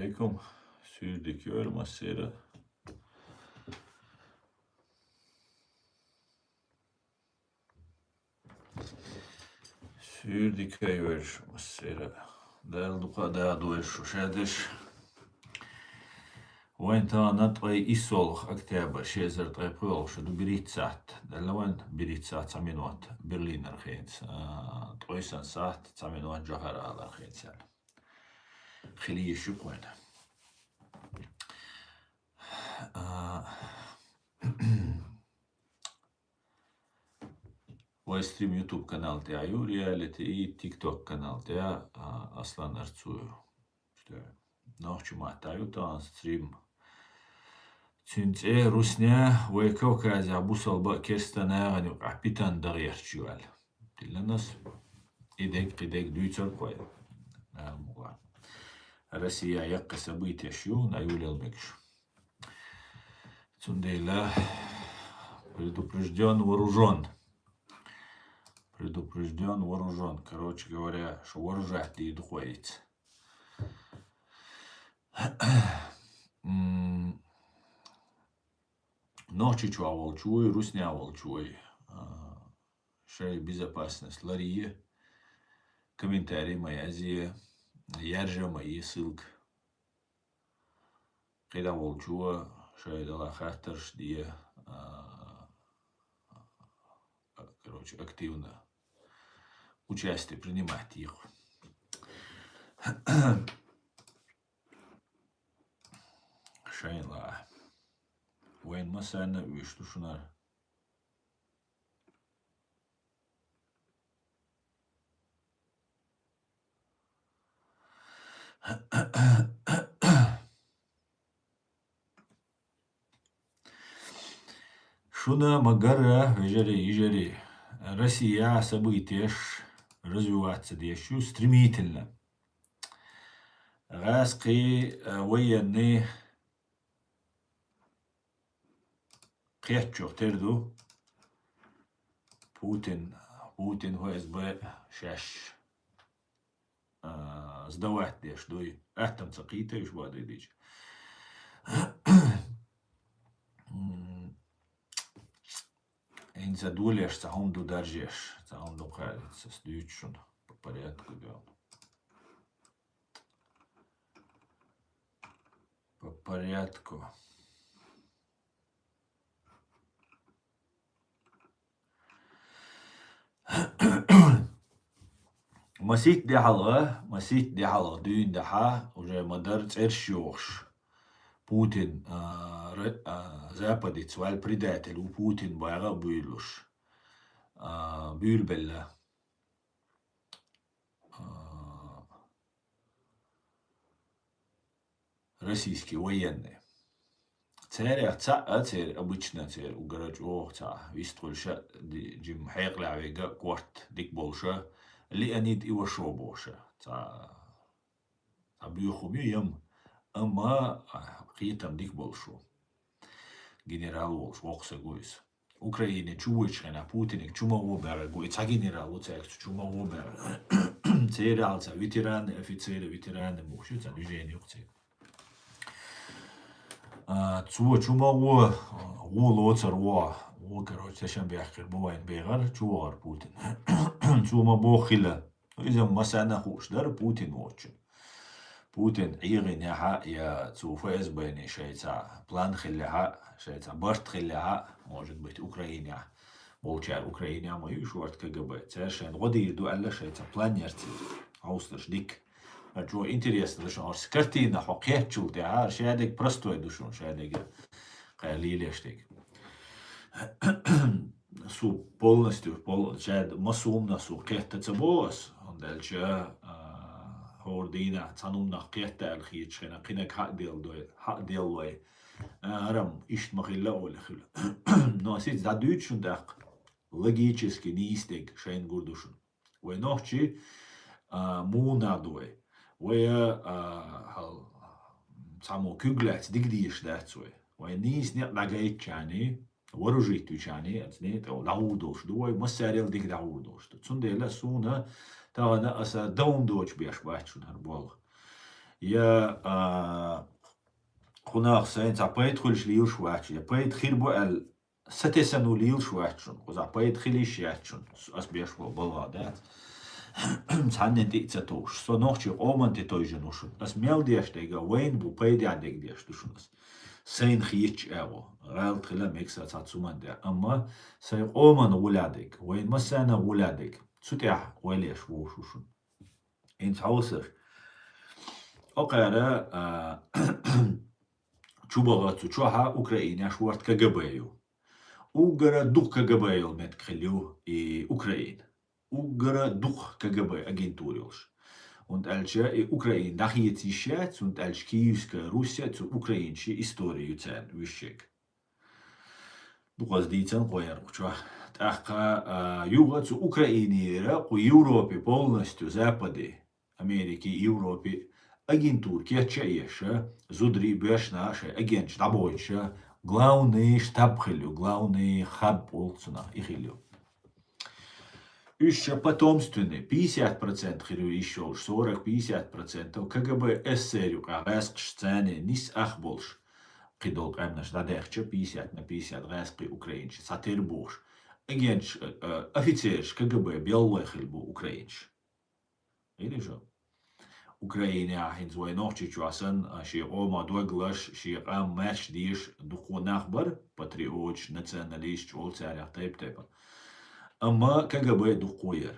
عليكم sürdüküyor masaya. Sürdüküyor masaya. Dalduqa daduş şadiş. وين نطقي إيسولخ أكتابر شيزر طيبول شدو بريت ساعت دلوان بريت ساعت سامينوات برلين رخينس طويسان ساعت سامينوات جوهر على رخينس يعني خليه شكوين وستريم يوتيوب канал تاعي ورياليتي تيك توك канал تاع أصلا أرتسو نوخشو ماتايو تان ستريم تنتي روسنيا ويكو كازا بوصل بقى كيرستنا غني عبيتان دغير شوال تلناس إيديك دويتر كوي Россия якка события шо наюлил мекш. Цундейла предупрежден вооружен. Предупрежден вооружен. Короче говоря, что вооружать и духовец. Ночи чувал чуй, руснявал чуй. Шей безопасность лария. Комментарий моя зия. Яржа мои ссылка. Когда волчуа, шей дала хаттерш дия. Короче, активно участие принимать их. Шейла. Вейн масана вишту шунар. Шуна Магара Ежери. Россия события развиваться еще стремительно. Раски военные قيتشو تردو بوتين ФСБ شاش сдавать деш дой атом цакита иш воды дич ин задулеш цаунду даржеш цаунду калится сдючун по порядку да по порядку. مسيت دي حلقة دين دحا وجاي مدار ترشيوش Путин Западе цваль предатель у Путин байга бюйлуш бюльбелла российские военные. Царь царь обычно царь угорать царь вистольша джим хайгла вега кварт дик болша لأنيد إيوا شو بوشة بيوخو يم أما قيتم ديك بولشو генерал волш вокса гуис Украине чувачена Путиник чума обера гуис а генерал уцек чума обера цералца ветераны офицеры ветераны мушица движение уцек чума лоцер короче عشان بيحكي بوين بيغر чуар Путин чума بوخلا إذا ما سنخوش در Путин очень Путин عيغن يا ФСБ بيني شيء план خلها شيء برت خلها может быть Украине молчар Украине ما يشوارت КГБ عشان غدي يدو على شيء планерти аусташ дик جو интересно что картина حقيقة شلتي عار شادك простой душон шадега قليلештик су полностью شاد مسومنا سو قيت تبوس عندالجا هوردينا تانومنا قيت الخيت شينا قينك حق ديل وي арам ишт махилла олехил но сит задючун дак логически нистек шейн гурдушун вой нохчи мунадой вой само кюглет дигдиш дацой вой нис не лагайчани вооружить учани отсне то даудош дуой массарил диг даудош цундела суна тагана аса даундоч беш бачун харбол يا خناق ساينس عبايد خلش ليلش واحد يا بايد خير بو ال ستسنو ليلش واحد شون خز عبايد خليش ياحد شون أس بيشوا بالغادات تصحن تيتساتوش سو نوخشي قومن تيتويجنوشون أس ميل دياش تيجا وين بو بايد عندك دياش تشونس سين خيتش أو غال تخلا ميكسا تاتسومان ديا أما سي قومن ولادك وين مسانا ولادك تسوتيح ويليش وشوشون إنت عوسر أقرا чубага чуха Украине шварт КГБ. Угара дух КГБ мет хелю и Украин. Угара дух КГБ агентурилш. Und als Ukraine nachher jetzt und als Kiewska Russia zu ukrainische Historie sein wichtig. Du hast die Zeit vorher gesagt. Ach, Юга zu Ukraine und Европе полностью Западе, Америки, Европе агентур кечаеша, зудри бешнаша, агент штабойша, главный штаб хилю, главный хаб полцуна и хилю. Еще потомственные, 50% хилю еще, 40-50% КГБ СССР, а реск сцены нис ахболш. Кидол каймнаш дадехча 50/50 реск украинч, сатирбуш. Агент офицерш КГБ белый хилбу украинч. Или же? Украина هنز وينوخشي جواسن شي قوما دوغلاش شي قام ماتش ديش دخو نخبر باتريوتش ناتسيوناليست اول ساري تيب اما كجبه دخوير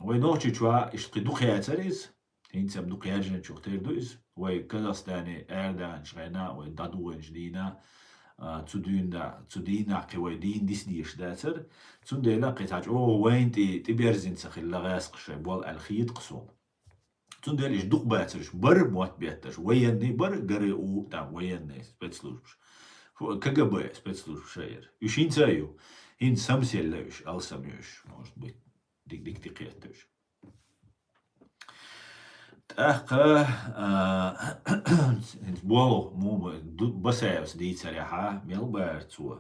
وينوخشي جوا اشقي دخياتريز هنز ام دخياجن شوختير دوز وي كازاستاني اردان شغينا ودادو جدينا تدينا قوي دين ديش داتر تنديلا قيتاج او وين تي بيرزين سخيل لغاسق شي بول الخيط قصوم تندل إيش دق باترش بر موت بيتش ويني بر جري أو تام ويني سبتسلوش كجبه سبتسلوش شاير يشين سايو هين سمسيل ليش أو سميوش مش بيت ديك تقيتش تأخا بولو مو بسايوس دي صراحة ميل بارتسوا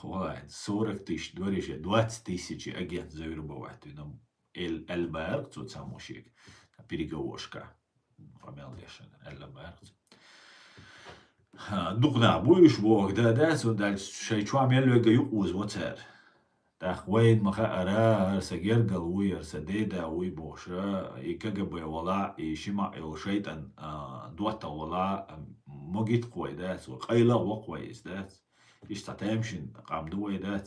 واحد صورك تيش دوريش 20 000 агент завербовать нам ЛБР, тут самушик, переговорка. Фамилдешен, ЛБР. Духна будешь вог, да, сундаль шейчуа мелвега юуз вотер. Так, вейн маха ара, сагер галуй, арсадеда, уй боша, и КГБ вала, и шима ил шейтан дуата вала, могит кой, да, су қайла воквайс, да. Иштатемшин, қамдуай, да.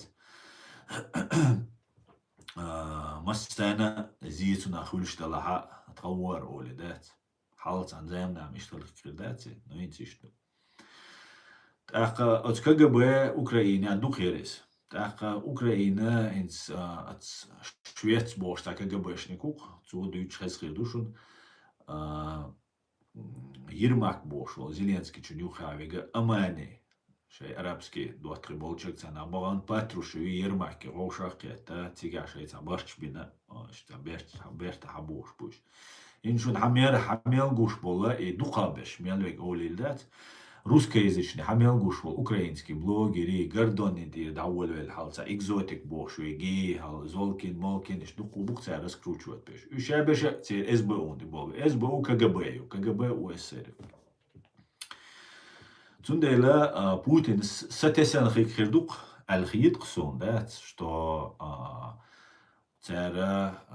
مسانا زيتنا خلش تلها تطور أولادات حالت عن زمنا مش تلقيدات نوين تشتو تأخا أتكجب أوكرانيا دو خيرس تأخا أوكرانيا إنس شويت بوش تأكجب شنيكوك تو دوتش خيس خيردوشون يرماك بوش وزيلينسكي تشنيو خاويجا أماني شيء عربسكي دوت ريبولشك تنا بغان باتروش يرماك روشاك تا تيجا شيء تبارش بنا اشتا بيرت حبوش بوش إنشون حميل جوش بولا دوقابش ميلوك أوليلدات русскоязычный حميل جوش بول أوكرانيسكي بلوجري جردوني دي دعول بالحالة إكزوتيك بوش ويجي هال زولكين مالكين إيش دوقو بوكسا رسكروتشوت بيش وشا بيش تير إس بي أون دي بول إس بي أو كجب وإسر Цундела Путин сатесен хикхирдук алхиит ксон, да, что цара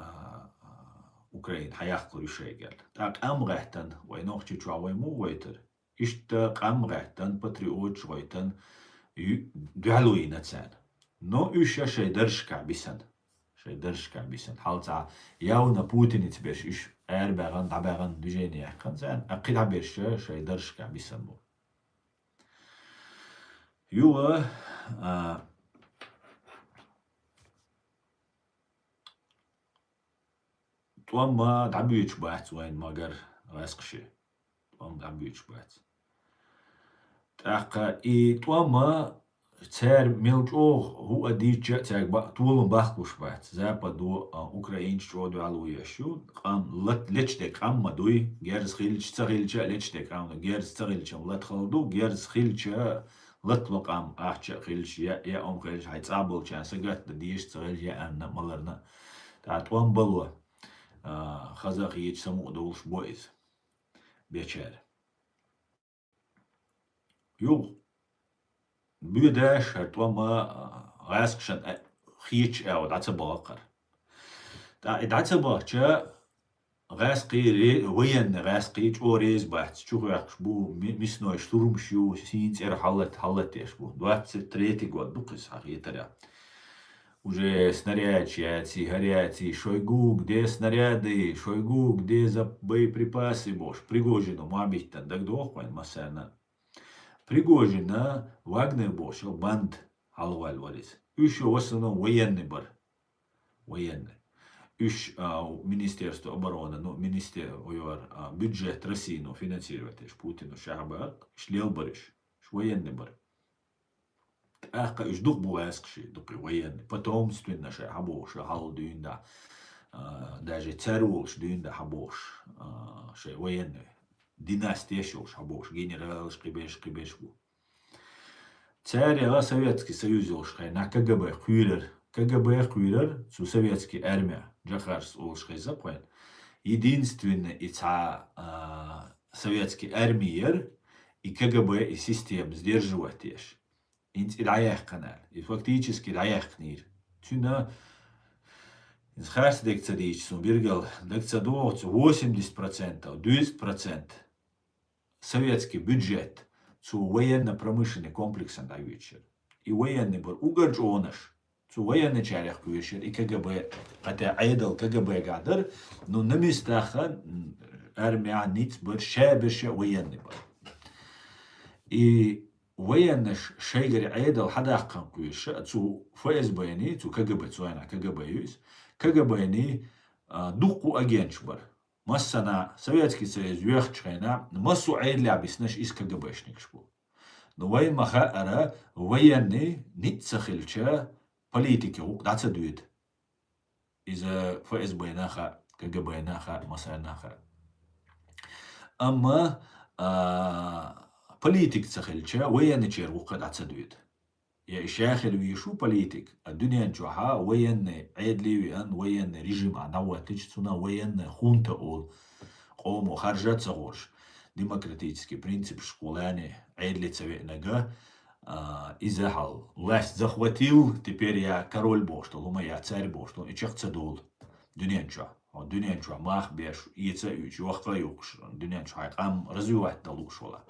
Украин хаях решегел. Так амрехтен, войнох чичуавой мугойтер. Ишта амрехтен патриот шойтен дуалуина цен. Но ища шейдершка бисен. Шейдершка бисен. Халца яуна Путин тибеш иш эрбеган дабеган движение кан цен. Акид абеш шейдершка бисен бу. Юа توام ما دعبيش بات وين ما قر غاسقشي توام دعبيش بات تاقا توام ما تار ميلجوغ هو ديجا تاق با طولن باخبوش بات زابا دو اوكراينش جودو علوياشو قام لتشتك قام دوي جارز خيلش تغيلجا لتشتك قام جارز تغيلجا ولات خلدو جارز خيلجا لطلق عم أحكي خيلش يا أم خيلش هيتصابل كان سجت ديش تغير يا أنا ملرنا تعت وان بلوه خزاقي يتسمو دولش بويز بيشار يو بيداش هتوما غاسقشن خيتش او دعتبا وقر دعتبا جا غاسقي وين غاسقي اوريز بحت شو يحكش بو مسنو شتورم شو سينز حلت ايش بو دوات تريتي قد بقص حقيقة уже снарядчики, горячие, Шойгу, где снаряды, Шойгу, где боеприпасы, бош, Пригожину, мабиттан, так дохвайн, масана. Пригожина, Вагнер, бош, банд, алваль варис. Еще в основном военный бар, военный. Уж Министерство обороны, ну, бюджет России, ну, финансировать, Путину, Шахбак, шлел бариш, военный бар. إيش دق بواسق شيء دق وين بتومس توينا شيء حبوش حال دين ده داجي تسرولش دين ده حبوش شيء وين دينастиешош حبوش генералш قبيش بو царя Советский Союз олшхай на КГБ хуйлер су советский армия жахарс олшхай запоин единственный советский армиер и КГБ и систем сдерживать ешь инц идаях канал и фактически идаях книр тюна инц харс декца дичь сум биргал декца доц 80%, 200% советский бюджет цу военно-промышленный комплекс на вечер и военный был угорджонаш цу военный чарях вечер и КГБ хотя айдал КГБ гадер но на местах армия ниц был шабише военный был и وينش شيء عيدل حدا قام كويش تو فاز بيني تو كجب تسوانا كجب يوز كجب بيني دقوا أجينش بر مسنا سويتكي سيز يخشينا مسو عيد لعبسناش إس كجبش نكشبو نوين ما خاطر ويني نتسخلشة بوليتيكي وق دعت دويد إذا فاز بينا خا كجب بينا خا مسنا خا أما политик цахельча военный чер وقد عتصدويد يا شاخل ويشو политик الدنيا نجوحا военный عيدلي وان военный режим نواتج цуна военный хунта ол قومو خرجت صغوش демократический принцип школани عيدلي цавенага изахал власть захватил теперь я король боштол ума я царь боштол и чех цадул دنيا نجوح мах беш ица үч вақта юкш دنيا نجوح قام развивать далуш вала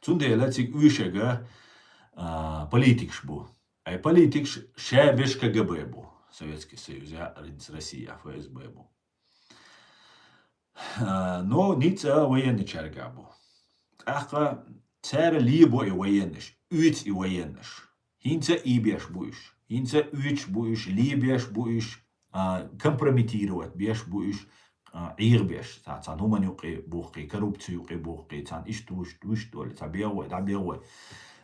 Цундела цик вишега политик шбу. А политик шабеш КГБ бу. Советский Союз, Россия, ФСБ бу. Но ница военный чарга бу. Аха цара либо и военныш. Үц и военныш. Хинца ибеш буиш. Хинца үч буиш, либеш буиш. Компрометировать беш буиш. عيربيش تان هما يقي بوقي كروبتي يقي بوقي تان إيش توش دول تبيعوي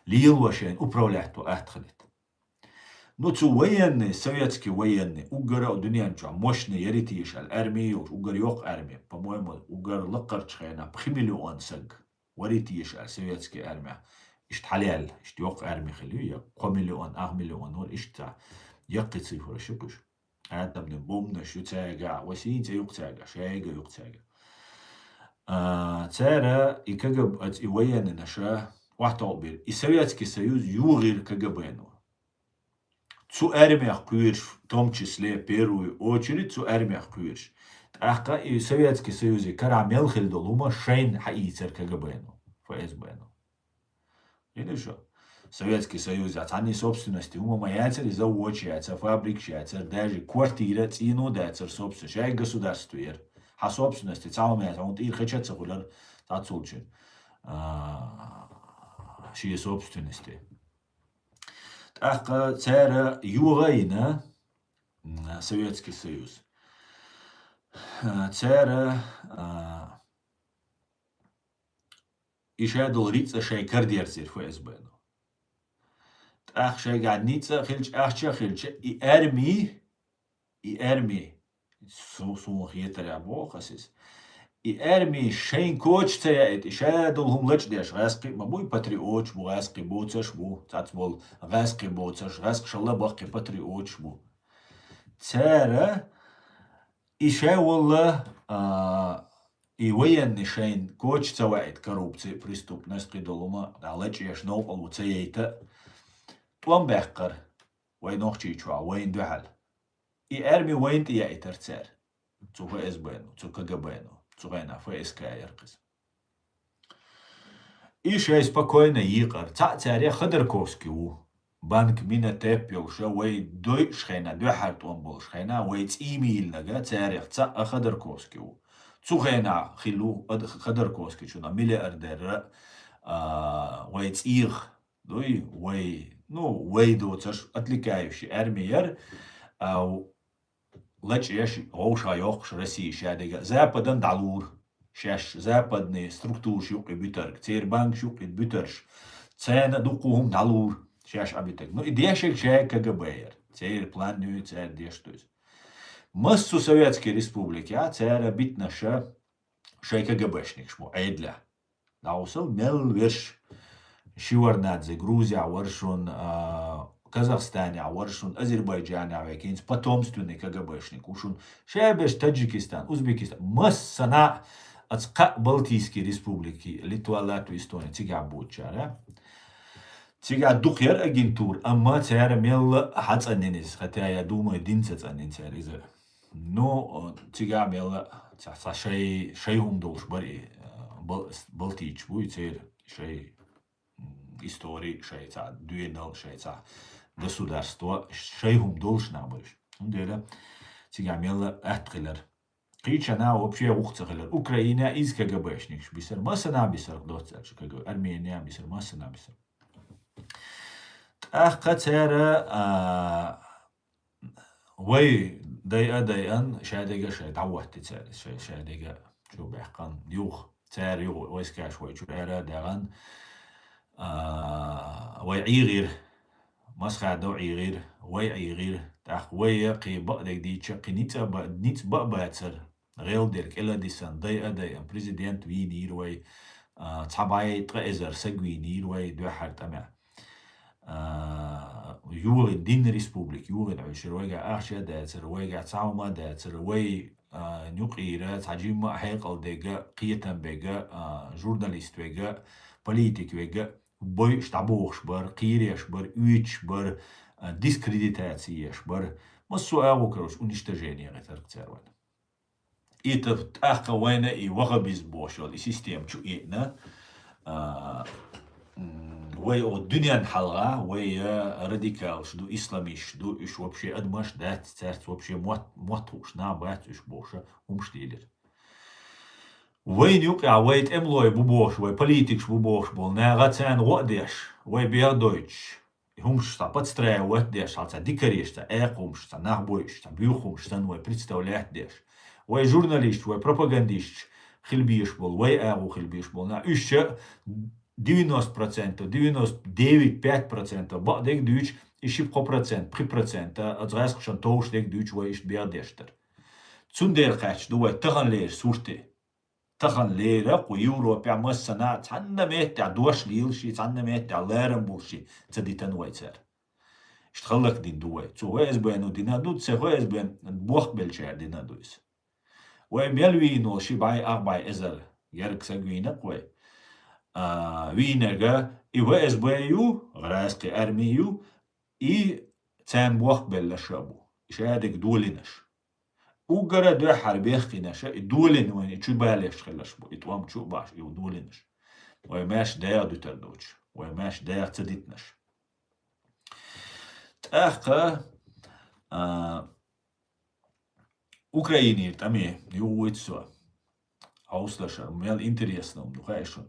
ليلوشين أبرولحتو أدخلت نوتو وين سويتسكي وين أوجر الدنيا نجوا مشني يريتيش الأرمي وأوجر يوق أرمي بمهم أوجر لقرت خينا بخمليون سج وريتيش السويتسكي أرمي إيش حلال إيش يوق أرمي خليه قمليون أغمليون هو إيش تا يقي صفر شكوش هذا من بومنا شو تاجع وسين تيوق تاجع شاجع يوق تاجع ترى يكجب وين نشا واحتوبر السويتسكي Союз югир КГБ цу армиях куирш в том числе в первую очередь цу армиях куирш ахка и Советский Союз карамел хилдолума шейн хаицер КГБ ФСБ или что Советский Союз они собственности ума яцер заводчица фабрикчица даже квартира цину дацер собственно шай государство ха собственности цаумя он и хочется гулар тацулчин ши собственности так цара югайна Советский Союз цара ишадол рица шай кардиерцер ФСБ أخ شيء قاعد نيتسا خلش أخشى خلش إرمي سو خيتر يا بو خسيس إرمي شين كوتش تيات إشادلهم لش ديش غاسقي ما بوي باتريوتش بو غاسقي بوتسش بو تعتبول غاسقي بوتسش غاسق شالله باقي باتريوتش بو تارا إشا والله И военный шейн коч цавает коррупции, преступность, кидолума, далеч еш нокол уцеейта. Туам бехкар, وين أختي شو وين دحل إرمي وين تيا إترتسر تسوق إسبانو تسوق جبانو تسوقنا في إسكاير قس إيش هاي سباكوينا يقر تعتري خدركوسكي بانك مينا تابيو شو وي دوي شخينا دو حرت ومبول شخينا ويت إيميل نجا تاريخ تا خدركوسكي تسوقنا خلو خدركوسكي شو نميل أردر ويت إيغ دوي وي ويدو تش أتلقايش أرمير أو لج إيش غوشا يوخش رسي شادقة زابدن دالور شاش زابدني ستركتور شوقي بيترك تير بانك شوقي بيترش تسانا دوقوهم دالور شاش أبيتك إدياشك شاك كجباير تير بلان نيو تير ديشتوز مصو سويتسكي ريسبوبليكا تير بيتنا شاي كجباشنك شمو عيدلا داوصل مل ورش شيورنادزي غروزيا ورشون Казахстане, ورشون أذربيجان عويكينز потомственный КГБшник ушун шебеш Таджикистан, Узбекистан массана ацка Балтийские республики Литва, Латвия, Эстония тига бучара тига духер агентур амма тяра мел хацанинис хотя я думаю динцацанин тяриза но тига мел тя шейхум долш бари Балтич будет шей истории шейца дуэнал шейца государство шейхум должна быть. Он деле тигамела атхилер. Кричана вообще ухцахилер. Украина из КГБшник бисер масана бисер доцер КГБ. Армения бисер масана бисер. أخذتها وي دايان شادقة شاي تعوهت تسال شادقة شو بيحقن يوخ تسار يوخ ويسكاش وي شو إيرا داغن ويعيغير مسخة دو عيغير ويعيغير تاخ ويقي بقدك دي تشقي نيت بقباتر غيل ديرك إلا ديسان دايان بريزيدنت وينير وي تحباي تغيزر سقوينير وي دو حرت أمع يوغن دين ريسبوبليك يوغن عشر ويقع أخشى داتر ويقع تعوما داتر وي نقيرة تعجيم حيقل ديقا قيتا بيقا جورناليست ويقا بوليتيك ويقا بوي شتعبوخش بر قيريش بر اويتش بر ديسكريديتاتسيش بر مصو اغو كروش ونشتجيني غيتر كتاروان إيتا تأخا وينا إي وغبيز بوشول إي سيستيم شو إينا وي او الدنيا نحلغا وي راديكال شدو اسلامي شدو اش вообще ادماش دات تارت вообще موتوش نابات اش بوشا ومشتيلر وين يوقع ويت املوي بوبوش وي بوليتيكش بوبوش بول ناغاتان وقديش وي بير دويتش همش تا подстраивать وقديش على ديكريش تا اقومش تا нахбоиш та бюхумш та وي представлять деш وي журналист وي пропагандист خلبيش بول وي اغو خلبيش بول نا اش 90%, 99,5% بعدك دوش إشي بقى% 3% أزغاس خشان توش ديك دوش ويش بيادشتر. تسندير قاش دوه تغن لير سورتي تغن لير قيورو بيع مسنا تعنا ميت دوش ليل شي تعنا ميت لارم بوشي تديتن ويتر. اشتغلك دين دوه تو هاز بينو دينا دو تسهاز بين بوخ بالشعر دينا دوس. ويميلوينو شي باي أربعة إزر يرك سجوينا قوي. وينرجا إيواز بيو غراسك أرميو إي تام بوخ بالشابو شادك دولينش وجرا دو حربيخ نش دولين وين شو بالش خلاش بو إتوام شو باش يو دولينش ويماش داير دو تردوش ويماش داير تديتنش تأخا أوكرايني تامي يويتسو عوصلشر ميل إنتريسنوم دخايشون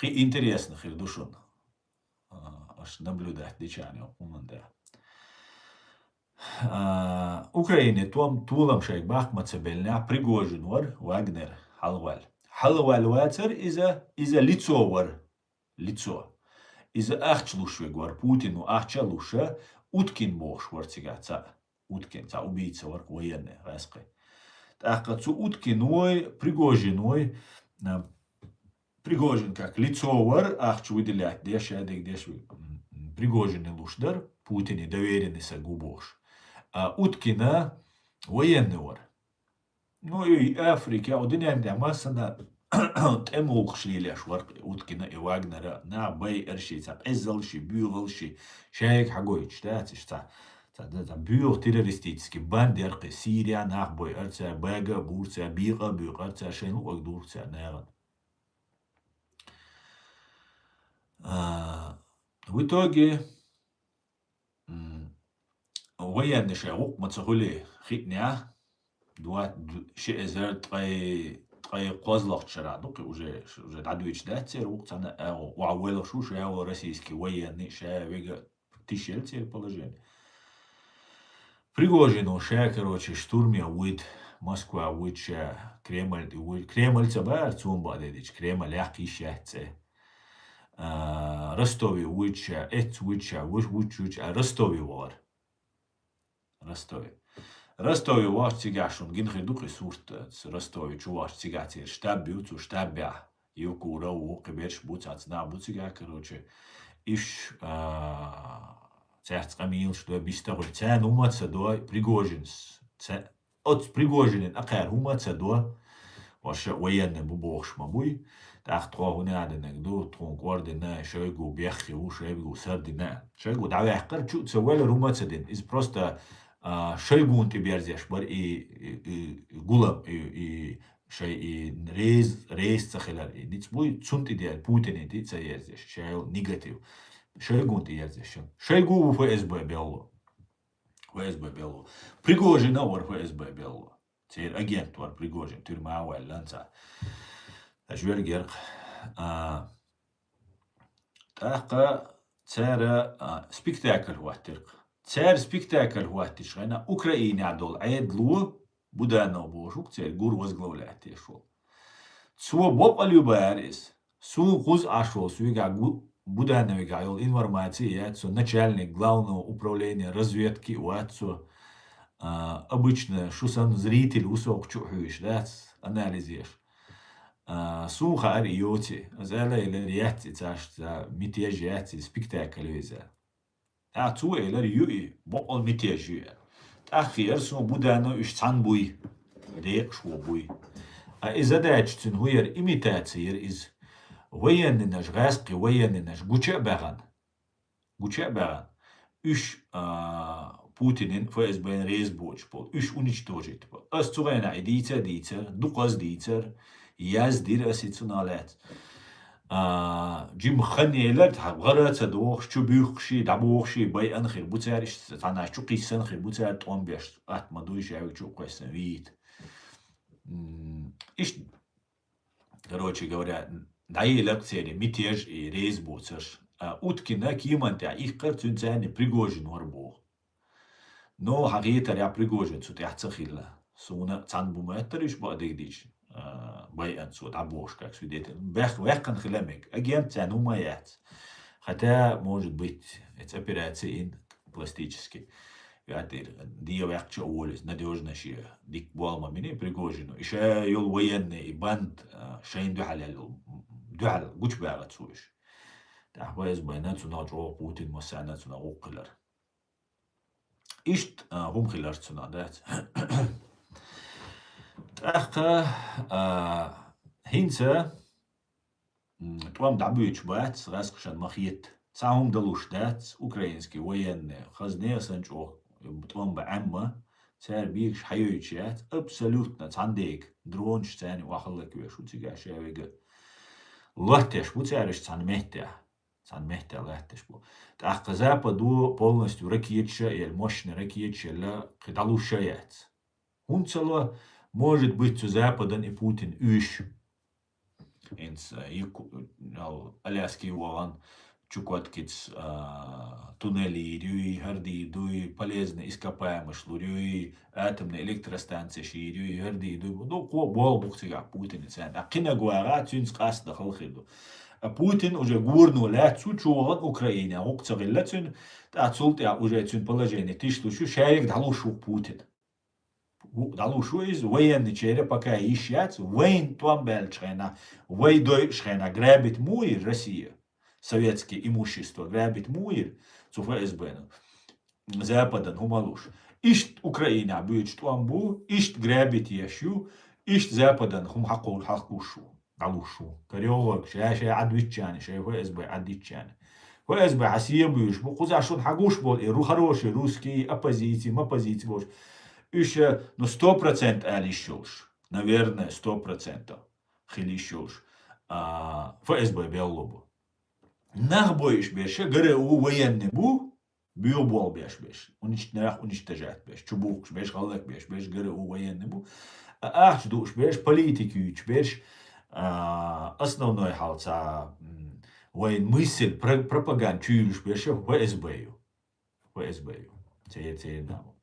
قي интересно خير душон аж наблюдать дичане уман да Украине том тулам шайк бахмат себелня Пригожин вар Вагнер халвал ватер иза лицо вар лицо иза ахчлуш вар Путину ахчалуша уткин бош вар цигаца уткин ца убийца вар военный раскай ахкацу уткин ой Пригожин ой Пригожин как лицовар, ахчу выделять, деш ядек деш Пригожин и лушдар, Путин и доверенный са губош. А Уткина военный вар. Ну и Африка, один عندها مثلا تموق شليلة شورق وتكنا إواجنرا نا باي إرشي تاب إزلشي بيوغلشي شايك حقويتش تاتش تا بيوغ تيروريستيتسكي باند يرقي سيريا ناخ بوي أرتا باقا بورتا بيغا بيغ أرتا شينو أقدور تا ناغن ويتوغي ويا نشاوق ما تقولي خيتنيا دوات شيء زر تقي قوزلق شرع دوقي уже дадуич да цер уктана уавело шуш я российский военный ша вега тишел цер положение. Пригожину ша, короче, штурме уид Москва уид ша Кремль цабар цумба дедич Кремль яхи шахце. Ростове уид ша уид ша Ростове вар. Ростове ваш цигашун гинхи духи сурт Ростове чуваш цигатир штаб бьют штаб бя юкура у киберш буцац на буцига, короче, иш церцкамил что бистагуль цен умаца до Пригожинс от Пригожинин акар умаца до ваш военный бубош мабуй تحت هنا عندنا دو تكون قواردنا شايقو بيخي وشايقو سردنا شايقو دعوة حقر شو تسوي له روما تسدين إز просто شايقو انت بيرزيش بر قلب شيء ريز تخلال نيتس بوي تسونت ديال بوتين انت تسيرزيش شايل نيجاتيف شايقو انت يرزيش شايقو في اس بي بيلو Пригожин ور في اس بي بيلو تير اجنت ور Пригожин تير معاه لانسا أجوال جرق تاقا تسارة سبيكتاكل هو ترق تسار سبيكتاكل هو تشغينا أوكرانيا عدول عيد لو بدانا وبوشوك تسار قور وزغلو لاتيشو سوى بوب اليوباريس سوى قوز عشو سوى قاقو بدانا ويقايول информации су начальник главного управления разведки ватсу обычно шусан зритель усок чухуиш да анализиш سوخا ار يوتي زالا الى رياتي تاش ميتياجياتي سبيكتاكل ويزا تو الى ريوي بقول ميتياجي تاخير سو بودانو اش تان بوي ريق شو بوي اذا داجتن هوير ايميتاتير از وين نج غاسقي وين نج غوچا باغان اش Путинин ФСБ рейс боч бол үш уничтожить бол астугайна дитер дуқаз дитер яз дир асицуналет جيم خني لات غرات دوخ شو بيخشي دبوخشي باي انخير بوتارش تانا شو قيسن خير بوتار طون بيش ات ما دويش عاوي شو قيسن ويت ايش короче говоря дай лекции мятеж и рейс боцерш уткина киманта их картунцани Пригожин وربوخ но حقيقة يا Пригожин سو تحتخيل سونا تان بوماترش بعدك ديش باي ان سو تعبوش как свидетель вехкан хлемек агент тянумаят хотя может быть эти операции пластические دي وقتش أولز надежно شيء ديك بالما مني Пригожину إيش يول военный بند شين دحل قوش بقى تسويش تحويز بينات ناجو بوتين مساعدات ناقلر إيش هم خلار تنادات تأخ هينسا توام دعبيش بات راسقشان مخيت ساهم دلوش دات أوكرانسكي وين خزنية سنجو توام بعمة سار بيكش حيويتشات أبسولوتنا تانديك درونش تاني واخلك ويشو تيجا شاويقا لاتش بو تارش تان مهتا латеш бу. Так Западу полностью ракетча или мощная ракетча ла кидалушаят. Унцало может быть у Запада и Путин иш. Инс Аляски вон чукоткиц туннели, рюи, харди, дуи, полезные ископаемые шлурюи, атомные электростанции ширюи, харди, дуи. Ну, бол бухтига Путин и цен. А кина гуара тюнс кас дахал хиду. Путин уже гурну лацу чуган Украине, уктагиллацун тацулт я уже цун положение тишлушу шаик далушу Путин. Далушу из военный чере пока ищет, воен туамбел шхена, войдой шхена грабит муир Россия, советские имущество грабит муир, цу ФСБ, Западан хумалуш. Ишт Украина бьют туамбу, ишт грабит яшу, ишт западан хум хакул хакушу. Галушу. Кариолог, шая адвичане, шая ФСБ адвичане. ФСБ Россия бьешь, бо куза шон хагуш бол, и хороший русский оппозиции, оппозиции бош. Еще, ну 100% алишош. Наверное, 100%. Хилишош. ФСБ Беллобу. Нах боиш беша, горе у военный бу, биобол беш. Уничтожать беш. Чубук беш, халак беш, горе у военный бу. Ах, душ беш, политики беш. Основной халца воен мысль, пропаганда чуешь беша ФСБ. ФСБ. Це намо.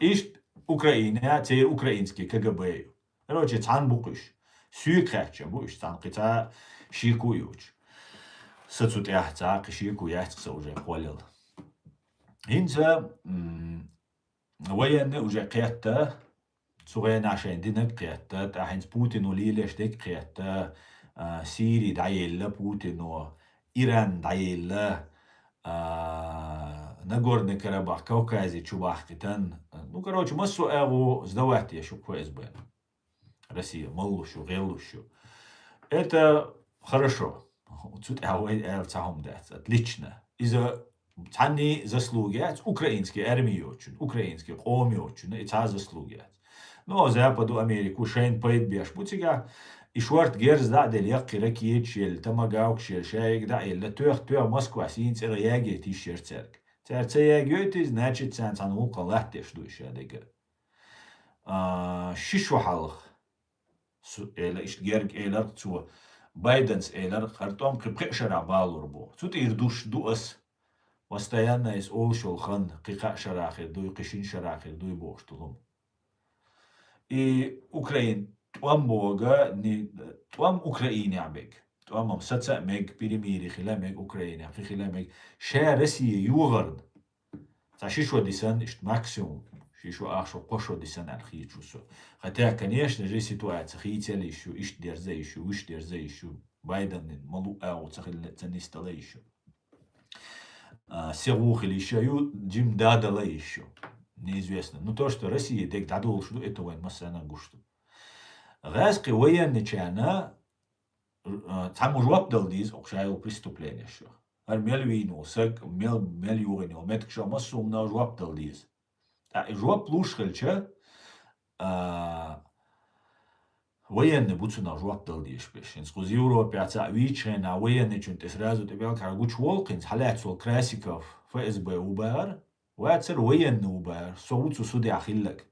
Ишт Украина, це украинский КГБ. Короче, цан букиш. Сюкрача буш, цан кита шикуюч. Сацут яхца, кишику яхца уже холил. Инца военный уже قيادته صغير عشان دينك قيادته تاحين بوتين وليلش ديك قيادته سيري دعيلة بوتين وإيران دعيلة Нагорный Карабах, Кавказе, Чубахкитан. Ну, короче, массу эго сдавать я шук ФСБ. Россия, малушу, гелушу. Это хорошо. Отлично. Из-за цанни заслуги, украинские армии очень, украинские коми очень, это заслуги. Ну, Западу Америку, шейн пойд беш, бутига, и шварт герз да делек ракет шел, тамагаук шел, шайк да илля тух Москва синц реаги тишер церк. Церцеягёйти, значит, цанцанул калахтеш душа дега. Шишу халх. Эла ишт герг элар цу Байденс элар хартом кипкешара балурбо. Цут ирдуш дуас. Постоянно из олшол хан кика шарахи, дуй кишин шарахи, дуй боштулум. И Украин туам бога не туам Украине абег. Туам саца мег перемири хила мег Украине, хила мег ша Россия югард. За шишо дисан ишт максимум. Шишо ахшо кошо дисан архичусо. Хотя, конечно же, ситуация хители еще, ишт дерзе еще, Байден малу ау цахил цанистала еще. Севух или еще, Джим дадала еще. Неизвестно. Но то, что Россия дек дадул, что это воин массана гушту. Газки военный чана там уже обдал диз окшайл преступление еще. Армел вину, сак мел югинил, метк что массу умна уже обдал диз. А и жуап лушхальча военный буцуна жуап дал диз беш. Инскуз Европе аца вичена военный чунте сразу тебе каргуч волкинс халятсол красиков ФСБ убар. وأتصير وين وبار صوت سودي أخيلك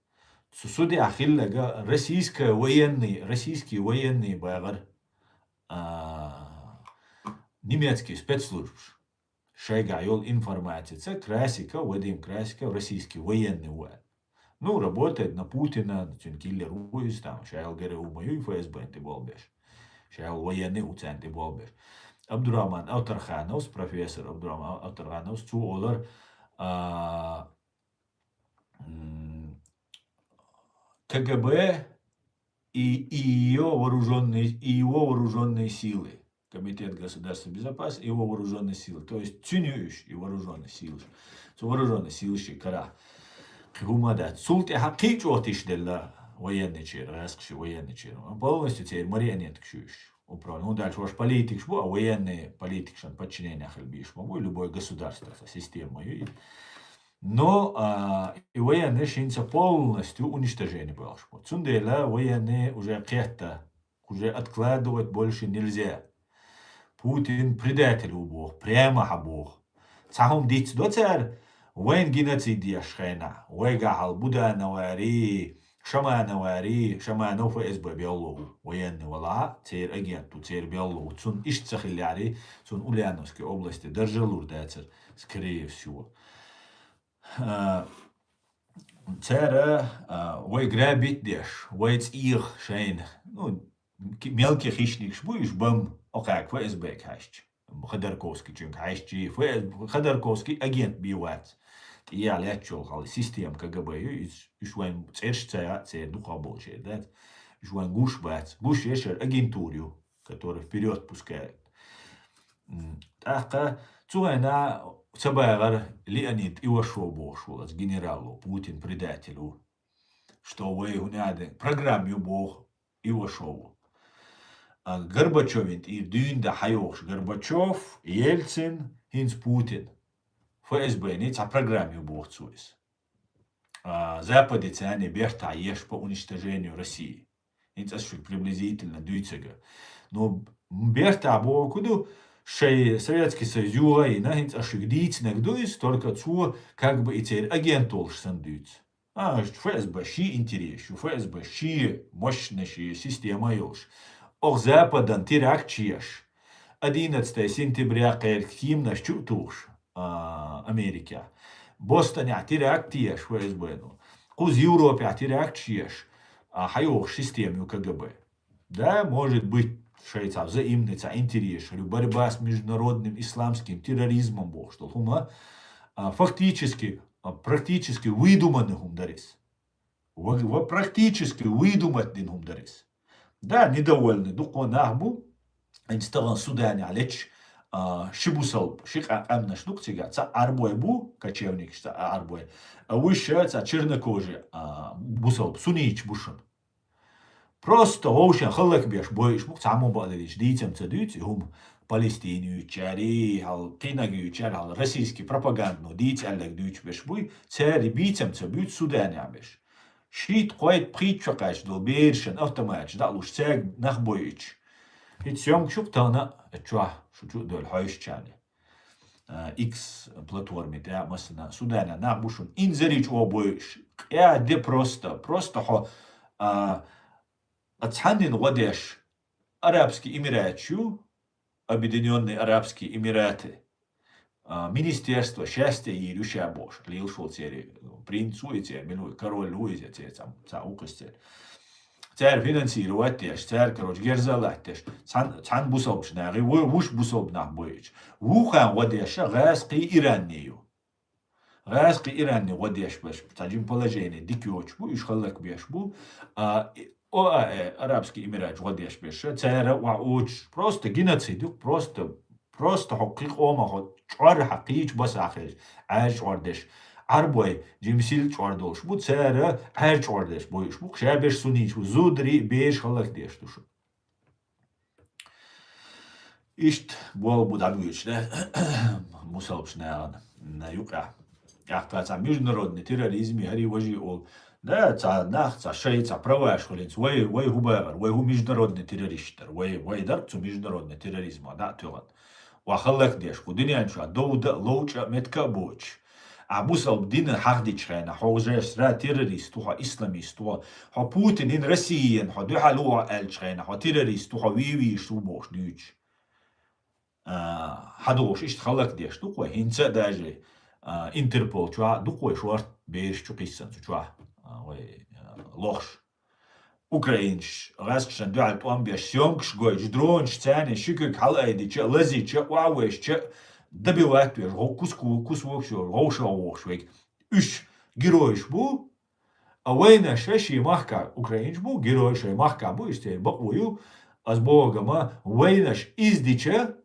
سودي أخيلك российский военный багар немецкий спецслужб шайга йол информация красика вадим красика российский военный воен ну работает на Путина киллер уйс там шайл гере умаю ФСБ ты болбеш шайл военный уцен ты болбеш Абдурахман Алтарханов профессор Абдурахман Алтарханов цу олар КГБ и его вооруженные силы. Комитет государственной безопасности, его вооруженные силы. То есть цюнюш и вооруженные силы. Вооруженные силы шикара. Хумада. Султе хакич отиш делла военный чер, раскши военный чер. Полностью теперь марионеток шуш. Управление. Ну дальше ваш политик, а военные политик, что подчинение хальбиш, любое государство, система. Но и военные шинца полностью уничтожение было. Цундела военные уже кета, уже откладывать больше нельзя. Путин предатель у Бог, прямо о Бог. Цахом диц доцер, воен геноцид яшхена, воегахал Буда навари, Шаманов ФСБ Беллову, военный вала, цер агенту, цер Беллову, цун ишцахиляри, цун Ульяновской области, держалур децер, скорее всего. Цера, вой грабит деш, вой их шейн, ну, мелкий хищник шбуешь, бам, окак, ФСБ кащ, Ходорковский чунг кащ, Ходорковский агент биват. Я лечил хал систем КГБ и швайн церш цер духа больше, да? Швайн гуш ешер агентурию, который вперед пускает. Так, цуэна цабайгар Леонид Ивашов с генералу Путин предателю, что вы гуняды программу бог Ивашову. Горбачевин и дюн да хайош Горбачев, Ельцин, Хинц Путин. ФСБ не ца программу бог цуис. Западицы они берта ешь по уничтожению России. Хинц приблизительно дюйцега. Но берта бог куду шей Советский Союз Югайна хинц ашигдиц нагдуис только цу как бы и теперь агентол сандуиц. ФСБ щи интерес, ФСБ щи мощная система ёлш. Ох Западан теракт чеш. 11 сентября каэрктим на щутуш Америка. Бостоне теракт теш ФСБ. Куз Европе теракт чеш. Хайох систему КГБ. Да, может быть, шейца взаимный интерес, борьба с международным исламским терроризмом, бог что хума фактически, практически выдуманный хумдарис. Практически выдуманный хумдарис. Да, недовольны духонахбу, инстаган судане алеч, шибусал, шика амна штуктига, ца арбой бу, кочевник, что арбой, выше ца чернокожий, бусал, сунич бушан. Просто вообще халак беш боиш мук цаму бадалиш дитям цадуть хум Палестинию чари хал кинагию чари хал российский пропаганду дит аллак дуть беш буй цари битям цабют Судане беш шит қойт притчакаш дол бершен автоматч да луш цаг нах боич хит сём шук тана чва шучу дол хайш чани X платформе да масна Судане на бушун инзерич о боиш я де просто хо Ацханин Ладеш, Арабские Эмираты, Объединенные Арабские Эмираты, Министерство счастья и Рюша Бош, Лилшул цери, принцу и те, минуй, король Луизе, те, там, укостель. Цер финансировать теш, цер, короче, герзалать теш, цан бусобш наги, вуш бусоб нах боич. Вухан Ладеша, Гаски Ираннию. Гаски Иранни Ладеш беш, таджим положение, дикёч бу, ишхалак беш бу, Арабские Эмираты, Владеш беше, цера вауч, просто геноцид, просто حقيق ома, чвар حقيق бас ахеш, чвардеш, арбой, джимсил чвардолш, бу цера, чвардеш, боиш, бу шабеш сунич, зудри, беш халак деш душу. Ишт, бол будабуич, да, мусалбш на юка. Яхтаца международный терроризм, хари вожи ол. Да, ца шей, ца права шхолинц, вай губагар, вай гу международный террористер, вай дар цу международный терроризм, да, тюган. Вахалак деш, худинян шуа, доуда лоуча метка боч. Абусал дина хахдич хайна, хожеш ра террорист, туха исламист, туха Путин ин Россиен, ха духалуа элч хайна, ха террорист, туха виви шту бош дюч. Хадош ишт халак деш, туха хинца даже Интерпол, чуа, духой шуарт беш чукиссан, чуа. Лохш. Украинш, раскшан дуал туамбеш сёмкш гойч, дронш, цяне, шикек халайди, че лази, че уауэш, че добивать туеш, кус вокшор, гоуша вокшвек. Үш героиш бу, а война шеши махка украинш бу, героиш махка бу, исте баквою, аз богама, войнаш издиче,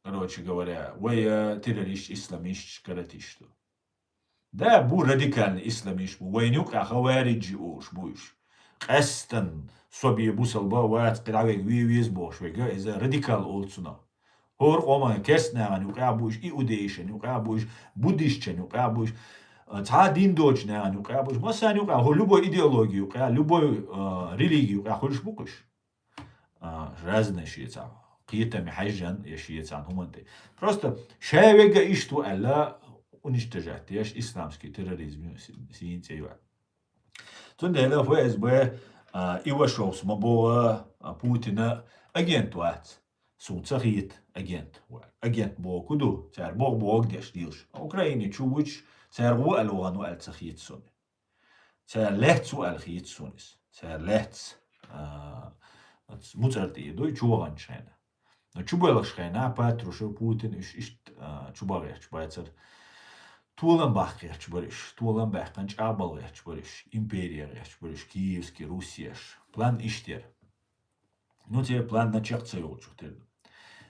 короче говоря, вой террорист, исламист, каратист. Да, бу радикальный исламист, войнюк, а хавариджи ош, буш. Эстен, соби бусалба, ваат, кидавек, виз бош, вега, из радикал олцуна. Хор ома керснага, нюка буш, иудейша, нюка буш, буддистча, нюка буш, ца дин дочнага, нюка буш, маса нюка, любой идеологию, любой религию, хочешь букаш. Разные шиеца. Киетами хайжан, я шиецан, хуманты. Просто шайвега ишту алла уничтожать, я исламский терроризм сиинцева. Тунделя ФСБ Ивашов смобова Путина агент ват. Суцахит агент. Агент бокуду, цар бог деш дилш. Украине чувуч, цар гу алугану алцахит суни. Цар лехцу алхит сунис. Цар лехц муцарти дой чуваган шайна. Но чубалаш шайна, Патрушев Путин ишт чубагах чубайцар. Туламбах чбориш, Туламбах, Канчабал чбориш, Империя чбориш, Киевский, Русия. План иштер. Ну тебе план на чехце учу.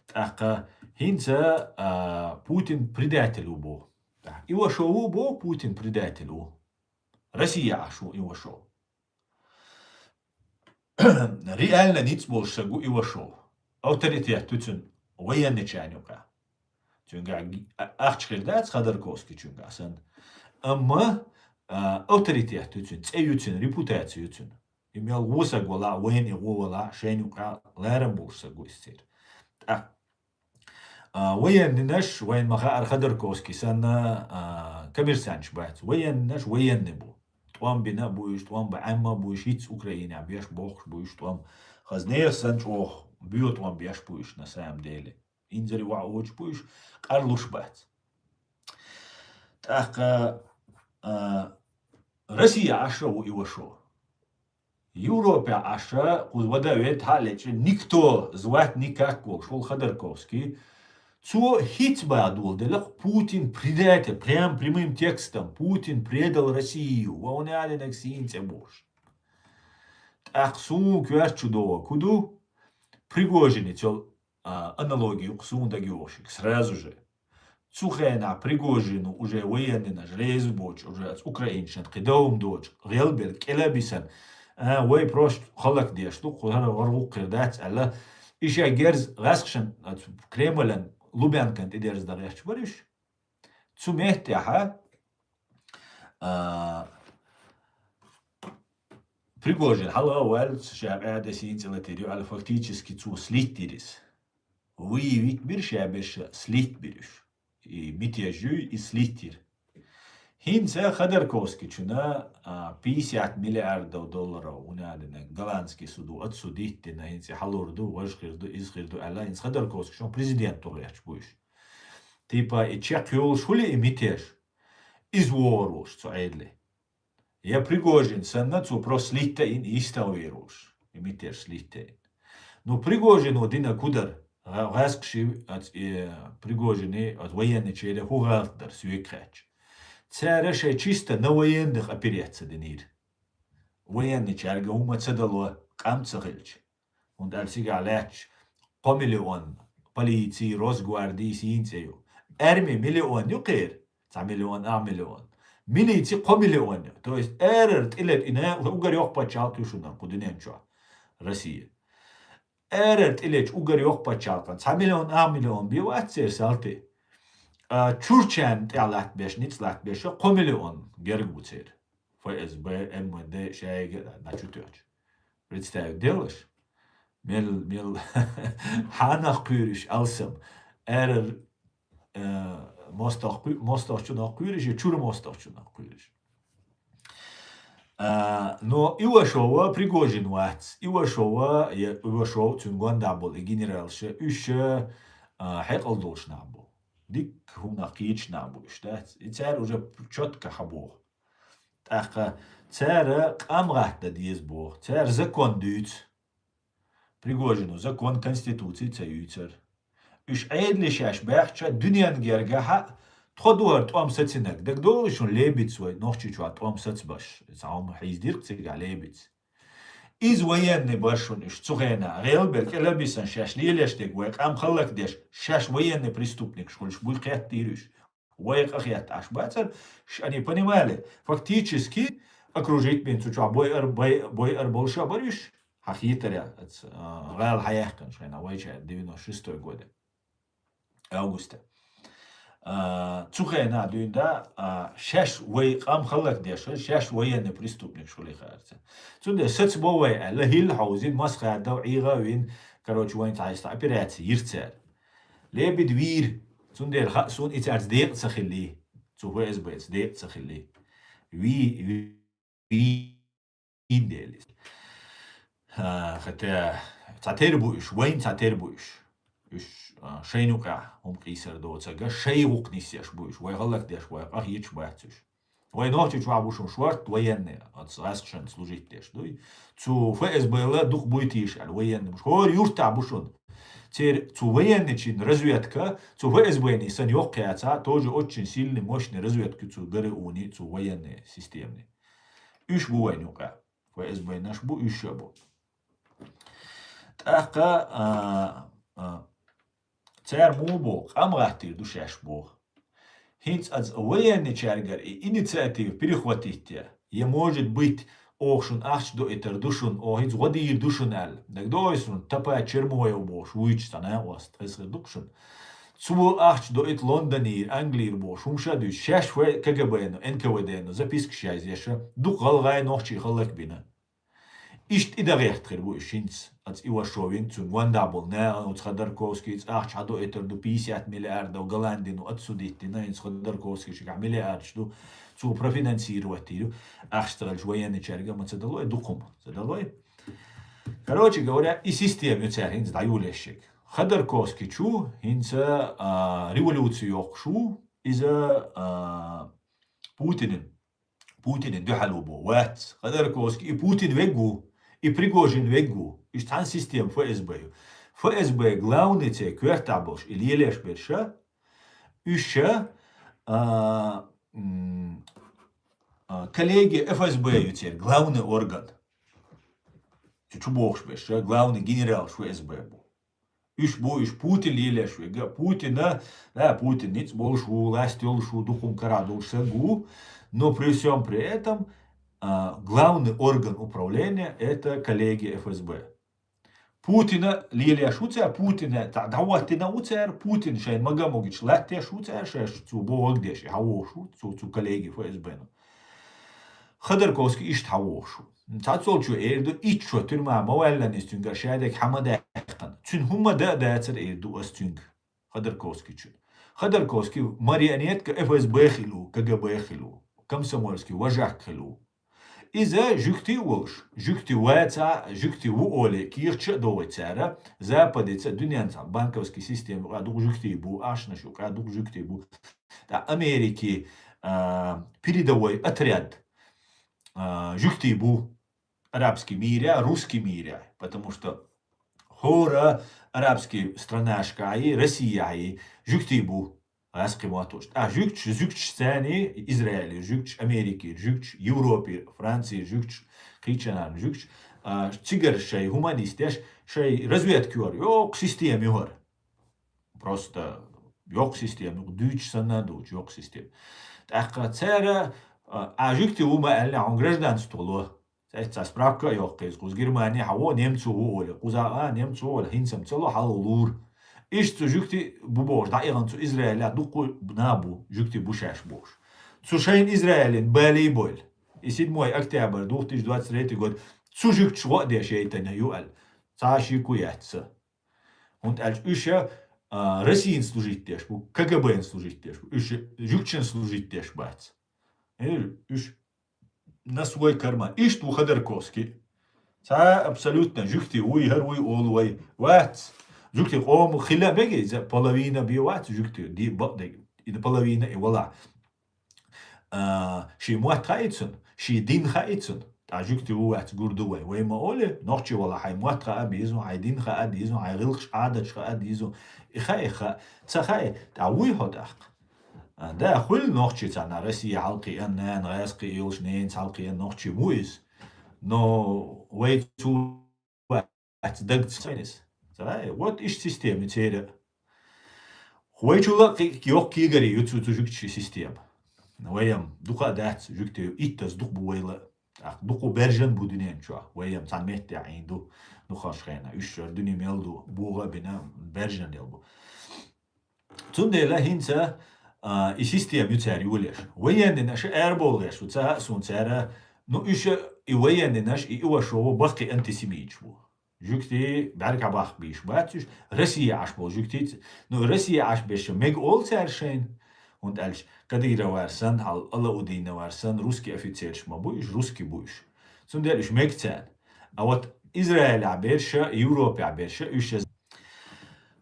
Така Хинца Путин предатель убо. Его шо убо, Путин предатель у. Россия ашу его шо. Реально ниц больше его шо. Авторитет тутун военный чайнюка. Чунга ахчхилдац Ходорковский чунга сан. Amma авторитет тутун, цеютун, репутацию тун. Имел вуса гола, военный гола, шенюка, лэрем больше гостер. Военный наш, воен маха Ходорковский сан коммерсант бать. Военный наш, военный был. Твам бина будешь, твам баамма будешь, хиц Украина, бьешь бог будешь, твам хазнея санч ох, бьет твам бьешь будешь на самом деле. Инзари ваоч будешь, карлуш бать. Так, Россия аша его шо. Европе аша, кузвадавет халече, никто звать никак был, шел Ходорковский. Цо хитьба адулделах Путин предатель, прям прямым текстом, Путин предал Россию, он алинак синце бош. Так су квер чудово, куду Пригожин цел аналогию сун дагиошик, сразу же. Цухена Пригожину уже военный наш рейс боч, уже украинчан, кидом доч, гелбер, келабисан, вой прош халак дешту, худара варгу кирдать, алла, иша герз гасшан, Кремлен, Лубянкан идерз дагяч бариш. Цумехтяха Пригожин, хала валь, шабада синцелатирио, алла фактически цу слиттирис. Выявить бир шабеша слит бириш. И мятежу и слиттир. Хинца Ходорковский чуна 50 миллиардов долларов унадина голландский суду отсудить на хинца халурду, важхирду, изхирду, алла хинца Ходорковский, что президент тогляч будешь. Типа и чекюл шули и мятеж. Изворуш, что айдли. Я Пригожин санна цу про слитта ин иставируш. И мятеж слитта ин. Но Пригожин одина кудар. Раскши от Пригожины от военной череды хугартер сюекач. Цареше чисто на военных операция денир. Военный чарга ума цедало камцахильч. Он дальсига лач по миллион полиции, Росгвардии, синцею. Арми миллион юкир. Ца миллион, миллион. Милиции по миллиону. То есть эрерт илет ине угарёк почалки шунар кудиненчо. Россия. Эрерт илет угарёк почалкан. Ца миллион биват цер салты. Чурчан ялат беш, ницлат беш, по миллион гергуцер. ФСБ, МВД, шайгер, начутёч. Представь, делаешь? Мел ханах пюриш алсам. Эрер мостах чунах пюриш, и чур мостах чунах пюриш. Но Ивашова Пригожин вац. Ивашов цунгон дабл, и генералша, уще хекал долш набл. Дик хуна кич набл, штат. И царь уже четко хабох. Так, царь камрахта диез бог. Царь закон дюц. Пригожину закон конституции цаюцер. Уж айдлишаш бахча дуньян гергаха тходуар том сацинак. Так долш он лебит свой нохчичу том сацбаш. Саум хайздир цега лебит. Из военный башун уж цугена. Реалберг элабисан шаш лилештек век ам халак деш. Шаш военный преступник школьш булькят тирюш. Век ахят ашбацер. Они понимали. Фактически окружить бенцуча бой больше борюш. Хахитаря, Гал Хаяхкан, шайна вайча, 96 года, августа. Цухайна дюнда, шаш вай хамхалак деша, шаш военный преступник шулихарца. Цунде сацбовай, лахил хаузин, масхада, ига вин, короче, вайн тайста, операция, ирцер. Лебед вир, цунде сун итарц дек цахили, цухай сбец, дек цахили. Ви инделис. хотя цатербуиш, вайн цатербуиш. Уж шейнука, кисер доцага, шейвук нисеш буиш, вай галак деш, вай ахич бахтиш. Вай нохчич вабушум шварт военный, от расшен служить деш. Цу ФСБ дух будет ишаль, военный. Хор юрта бушун. Теперь цу военный чин разведка, цу ФСБ не саньок кяца, тоже очень сильный, мощный разведка, цу ГРУ, цу военные системные. Уж бувайнука. ФСБ наш бу еще бу. Така цер мубо, амгатир душаш бог. Хинц als военный чаргар и инициатив перехватите. Je может быть охшун ахч до этер душун, о хинц годир душун ал. Так дойсун тапа чермоя бош, уичтан ост, хеср душун. Цу ахч до эт Лондонир, Англир бош, умшаду шаш фе КГБ, НКВД, записк шайзеша, дух галгай нохчи халак бина. Ишт идагеcht gerbu shins als iwashowin zu wandabel ne und Khodorkovsky ach hado eter du 50 miljard do galandin und atsudit ne in Khodorkovsky شجع مليار شدو zu профинансировать اشتغل شويه نشارك ما تصدقوا دقم تصدقوا короче говоря и систему царин сдаюлешек Khodorkovsky чу хинца революцию шу из-за Путин дюхалубо ват Khodorkovsky и Путин вегу и Пригожин вегу, и штан систем ФСБ. ФСБ главный те квертабош или елеш берша, еще коллеги ФСБ ютер, главный орган. Чубош берша, главный генерал ФСБ. Иш Путин елеш вега, Путина, да, Путин ниц большу, ластелшу, духом карадулша гу, но при всем при этом главный орган управления – это коллеги ФСБ. Путина лилия шуцер, Путина даватина уцер, Путин шайн магамогич латте шуцер, шеш цу боагдеш, хавошу, цу коллеги ФСБ. Khodorkovsky ишт хавошу. Тацолчу эрду иччо тюрма мавалланис тюнгар шадек хамадахтан. Цун хума дацер эрду астюнг. Khodorkovsky чун. Khodorkovsky марионетка ФСБ хилу, КГБ хилу, комсомольский вожак хилу. إذا جوكتي ولش جوكتي واتع جوكتي وولي كيرتش دوتشارا زابدت الدنيا نتاع بانكوسكي سيستيم قاعدو جوكتي بو اشنا شو قاعدو جوكتي بو تاع امريكي передовой отряд جوكتي بو арабский миря, русский миря, потому что хора арабский странашка и Россия и جوكتي بو Аскиматош. Жукч сцены Израиля, жукч Америки, жукч Европы, Франции, жукч Кричанан, жукч цигар шей гуманистеш шей разведкюр, yok систем юр. Просто yok систем, дюч санадуч, yok систем. Так цера жукти ума элля он гражданство ло. Это справка yok из Германии, хаво немцу уоле, куза немцу уоле, хинсам цело халулур. Ишт жукти бубош, да иран цу Израиля дуку набу, жукти бушаш бош. Цу шайн Израилин бали боль. И 7 октября 2023 год цу жукт шво де шейтана юал. Цаши куятся. Und als еще Россиин служить теш, КГБ служить теш, еще жукчин служить теш бац. Иш на свой карман. Ишт у Khodorkovsky. Ца абсолютно жукти уйгар уй олуай. Вац. Жукти ом хила беги за половина биоват жукти ди бадег и половина и вала ши муат хаитсун ши дин хаитсун та жукти уат гурдуай вема оле нохчи вала хай муат ха абизу хай дин ха адизу хай гилш адаш ха адизу иха цахай та уй hodах да хул нохчи та на Россия халқи аннан гасқи илш нен халқи нохчи муис но way to at dag tsайнес вот иш система теперь. Хуйчула киок кигари ютсу жукчи система. Ваям духа дат жукти иттас дух буйла. Духу бержен будинен чуа. Ваям санметте айнду духа шхена. Иш дүни мелду буга бина бержен делбу. Цундела хинца и система ютсар юлеш. Ваям наш эрболеш утса сунцара. Ну иш и ваям наш и уашово баки антисемитчбу. جوكتي بعرك عباخ بيش باتش روسيا عشبو جوكتي نو روسيا عش بيش ميج اول سيرشين und als kadira warsan al alla udina warsan ruski офицерш ma буиш руски буиш сундер иш мегцен а вот Израиль аберша Европа аберша иш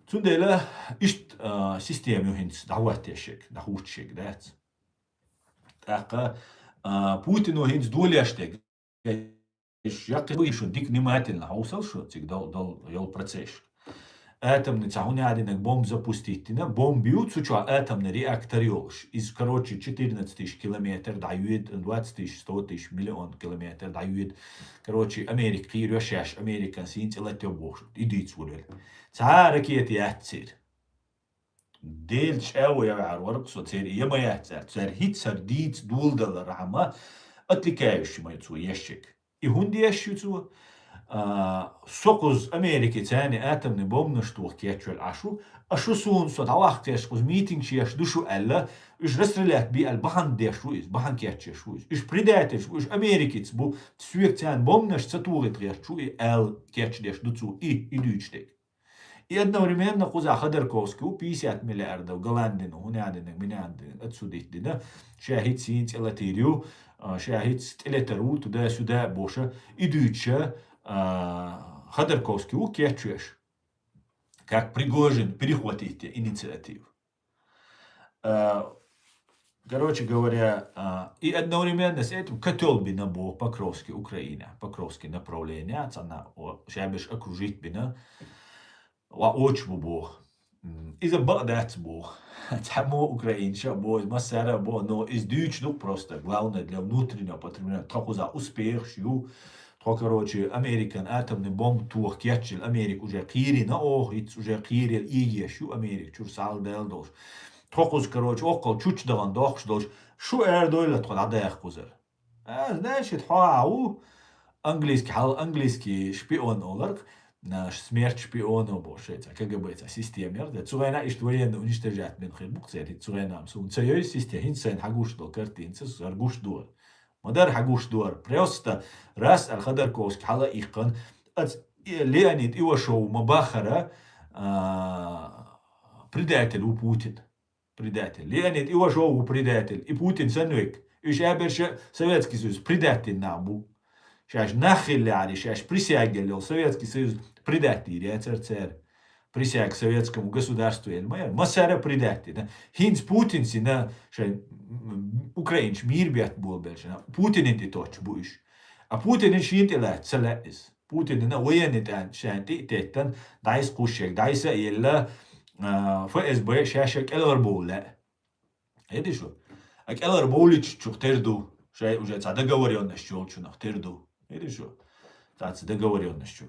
сундела иш систему хинц даватешек дахучек дат така Путину хинц доляштек يقي ويشو ديك نماتنا هوصل شو تيك дал يل процесс. Атомный цахуня одинак бомб запустить, на бомб бьют, суча атомный реактор ёлш. Из, короче, 14 тысяч километров дают, 20 тысяч, 100 тысяч, миллион километров дают. Короче, Америка, кирюшаш, Американ синт, летё бошут. Идите свурел. Ца ракеты ятцир. ديل شاوي يا ورق سو تير يما يحتر تير هيت سر ديت دول دل رحمة أتلكايش ما يتسو يشك يهون يشيتسو سوقز أمريكا تاني آتم نبوم نشتوخ كيتشو أشو سون سو تواخ تيشقز ميتينج شيش دوشو ألا إش رسرلات بي البحن ديشو إز بحن كيتشو إش بريداتش إش أمريكا تسبو تسويق تان بوم نش تطوغي تغيرشو إل كيتش ديش دوتسو إدوشتك одновременно куза Ходорковский у 50 миллиардов голландин هنادن منادن اتسوديتنا شاهد سين تلاتيريو شاهد تلاترو تدا سودا بوشا идуча Ходорковский у кечуеш как Пригожин перехватить инициативу. Короче говоря, и одновременно с этим котел бы на бо Покровский Украина, Покровский направление, она шабиш окружить бы на وأوش بو إذا بقدرت بو تحمو أوكرين شا бо مسألة бо но из дюч ну просто главное для внутреннего потребления только за успех шью то короче Американ атомный бомб тух кетчил Америк уже кири на охриц уже кири и шу Америк чур сал дел дош только короче около чуч даван дохш дош шо дойле то надех кузер значит хау английский шпион оларк наш смерть шпиона боже, КГБ, система, да, цугайна ишт военно уничтожать мен хир букцери, цугайнам сун цаёй система, хинсен хагуш до картинцы, саргуш дуар. Мадар хагуш дуар, просто раз Ходорковский хала ихкан, Леонид Ивашов Мабахара, предатель у Путин, предатель. Леонид Ивашов предатель, и Путин санвик, и шаберша Советский Союз, предатель набу. Шаш нахиляли, шаш присягали, Советский Союз предатель, я цер присяг советскому государству, масара предатель. Хинс Путин сина, украинч мир бят был больше, Путин инти точ буш, а Путин иншинти лат салаис, Путин на военный тан шанти теттан, дайс кушек, дайса илла ФСБ шашек элвар бола. Это что? Ак элвар болич чухтерду, шай уже договоренность чулчу нахтерду. Это что? Договоренностью.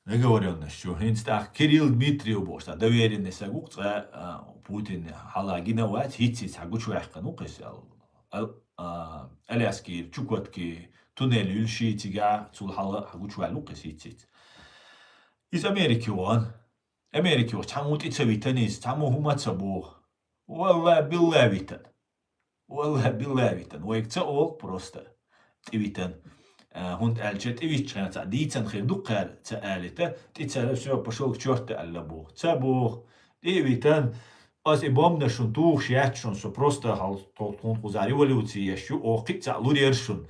Договоренностью. Инстах Кирилл Дмитриев бос, доверенность агукца Путин халагина ват хитсис агучвахка ну кисал. Аляски чукотки туннель юлшитига цулхала агучвал ну киситсит. Из Америки вон. Америки вон чамут ицавитанис, чаму хумацабу. Валла биллавитан. والله بالله بيتن ويكتا أول بروستا تبيتن هند ألجت إيش كانت ديتن خير دقار تآلته تيتسال سو بشوك شورت ألبوه تابوه تبيتن از إبام نشون توخ شياتشون سو بروستا هال تون خزاري وليوتي يشو أو قطع لوريرشون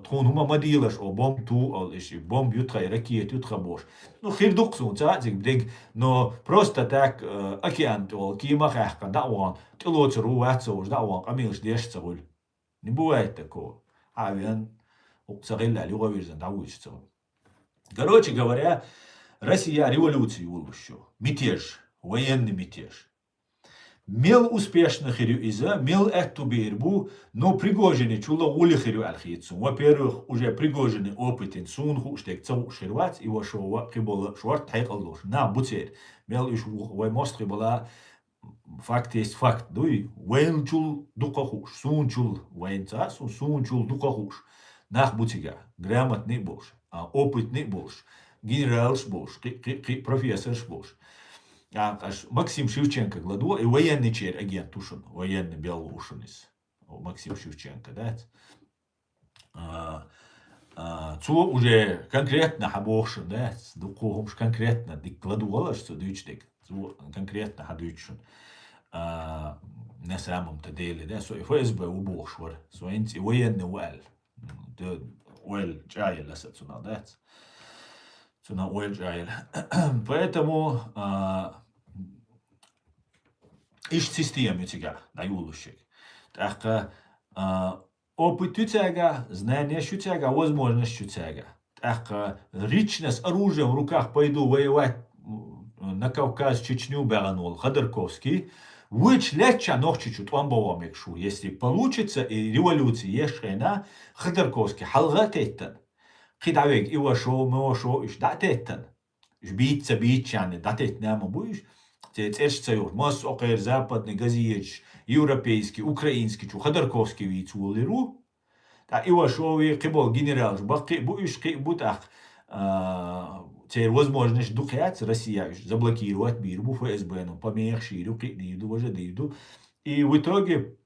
تون هما مديلش أو بوم تو أو إيش بوم يتخا يركيه يتخا بوش نو خير دقسون تاعتك بدك نو بروستا تاك أكيانت أو كيما خاحقا دعوان تلوت روات سوش دعوان قميلش ديش تقول نبوات تكو عاوين وقصغيلا اللي هو ويرزن دعويش تقول короче говоря Россия революцию улущу мятеж военный мятеж мел успешных иза, мел эту бирбу, но Пригожин чула улихирю алхицу. Во-первых, уже Пригожин опытен сунху, штек цау ширвать, его шоу кибола шорт хайк алдош. На, бутер. Мел иш вой мост кибола факт есть факт. Дуй, вейн чул дукахуш, сун чул вейн ца, сун чул дукахуш. Нах бутига, грамотный больше, опытный больше, генералш больше, профессорш больше. Аж Максим Шевченко гладу, и военный чер агент тушен, военный белоушенис. Максим Шевченко, да? Цу уже конкретно хабошен, да? Дукохомш конкретно, дик гладуала, что дючдик, цу конкретно хадючен. На самом-то деле, да? Со ФСБ убошвар, соинти военный уэль. Уэль чай ласацуна, да? На Уэльджайль. Поэтому иш система тебя даюлущик. Так опыт тюцяга, знание шутяга, возможность шутяга. Так ричность оружием в руках пойду воевать на Кавказ, Чечню, Баранул, Ходорковский. Выч леча нохчичут он бовамекшу. Если получится и революция ешена, Ходорковский халгатеттен. خدعوك إيوا شو مو شو إيش دعتيتن бийца бийчане, датет няма буиш, церч цаюр, мос окер западный газиеч, европейский, украинский, чу Ходорковский виц улиру, та ива шови кибол генерал, баки буиш ки бутах, теперь возможность духять Россия заблокировать бирбу ФСБ, ну, помех ширю, кидиду, вожадиду. И в итоге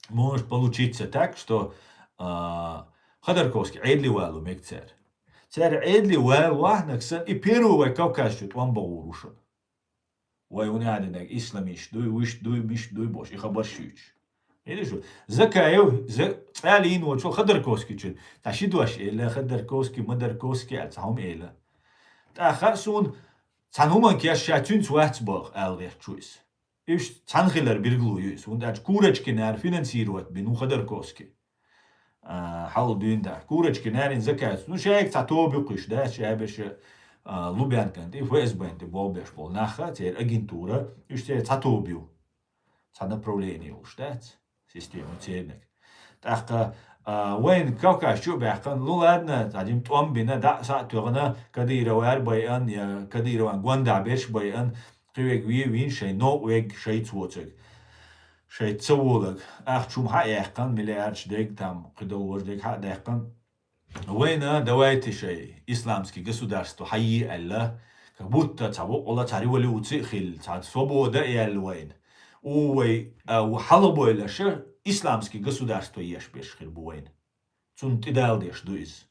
может получиться так, что Ходорковский عيد لي والو ميك تسار عيد لي وال واحد سن إبيرو وكوكاش شو توان بغوروشون ويوني عندنا إسلاميش دوي وش دوي مش دوي boş إخبار شيش إيه شو زكايو قالين وشو Ходорковский شو تاشيدواش إلا Ходорковский مدركوسكي ألتهم إلا تأخرسون تانومان كياش شاتون سوات باغ ألغير شويس إيش تانخيلر بيرغلو يوس ونداج كورچكي نار فينانسيروات بينو Ходорковский حاول دين ده كورچكي نارين زكاة نو شايك تعتوبقش ده شابش لوبيان كانت إف إس بنت بوبش بول ناخا تير أجنتورا إيش تير تعتوبيو تعنا بروليني وش ده سيستم تيرنك تأخا وين كوكا شو بيحكن لولادنا تعجم توام بينا دا ساعتوغنا كديرا وار بيان يا كديرا وان غواندا بيش بيان قويق وين شي نو ويق شي توتك شي تسولك شوم حق يحكن مليارش ديك تام قدوش ديك حق يحكن وين دوايتي شي إسلامسكي государство حي الله كبوتا تابو والله تاري ولي وتسخيل تاد свобода يال وين وي وحلبو إلا شو إسلامский государство ешь бешхир буэн. Цун тидал деш дуиз.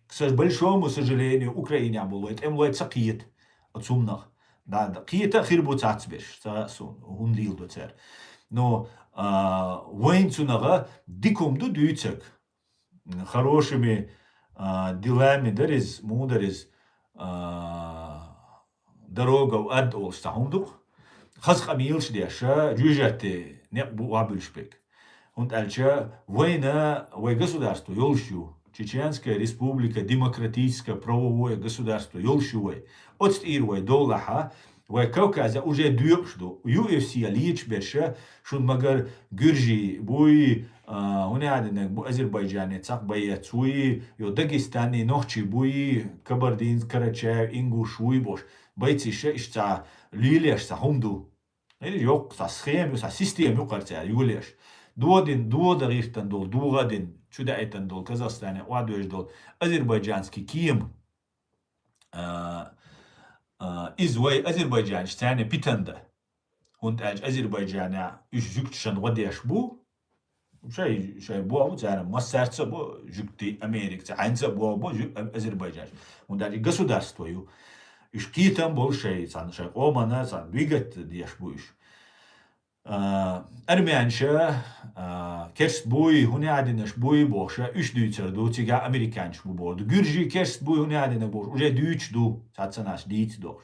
К большому сожалению, Украине булует, эмлует сакиет от сумнах. Да, киета хирбу цацбеш, сун, хун лил до цер. Но войн цунага дикумду дюйцек. Хорошими делами, дариз, мудариз, дорога ад ол стахундух. Хас хамилш деша, джужате, не бу абельшпек. Und Alcha, война, вой государство, ёлщу, Чеченская республика, демократическое правовое государство, ёлщу вой. От ирвой доллаха, вой Кавказа уже дюбшду, UFC алич беша, шун магар Гюржи, буй, унядинек, бу Азербайджане, цак баяцуи, ё Дагестане, нохчи буй, Кабардин, Карачаев, Ингуш, уй бош, байциша, ишца, лилеш, са хумду. Ёк, са схем, са систем, ёкарца, юлеш. Дуода рифтан дол, дугадин, чудайтан дол, Казахстане, уадуеш дол, азербайджанский кием, извой азербайджанщане питанда. Und Азербайджане üç züktüşen vadyaş bu, şey bu abu yani masarça bu zükti Amerika, hansa bu Azerbaycan. Und государство ю, üç kitan bol şey, san şey omana, san двигать diyaş bu iş. Ermenşe, kerst buy, huni adinaş buy boşa, üç düçer du, tiga Amerikanç bu bordu. Gürji kerst buy, huni adina boş, uje düç du, satsanaş diç doş.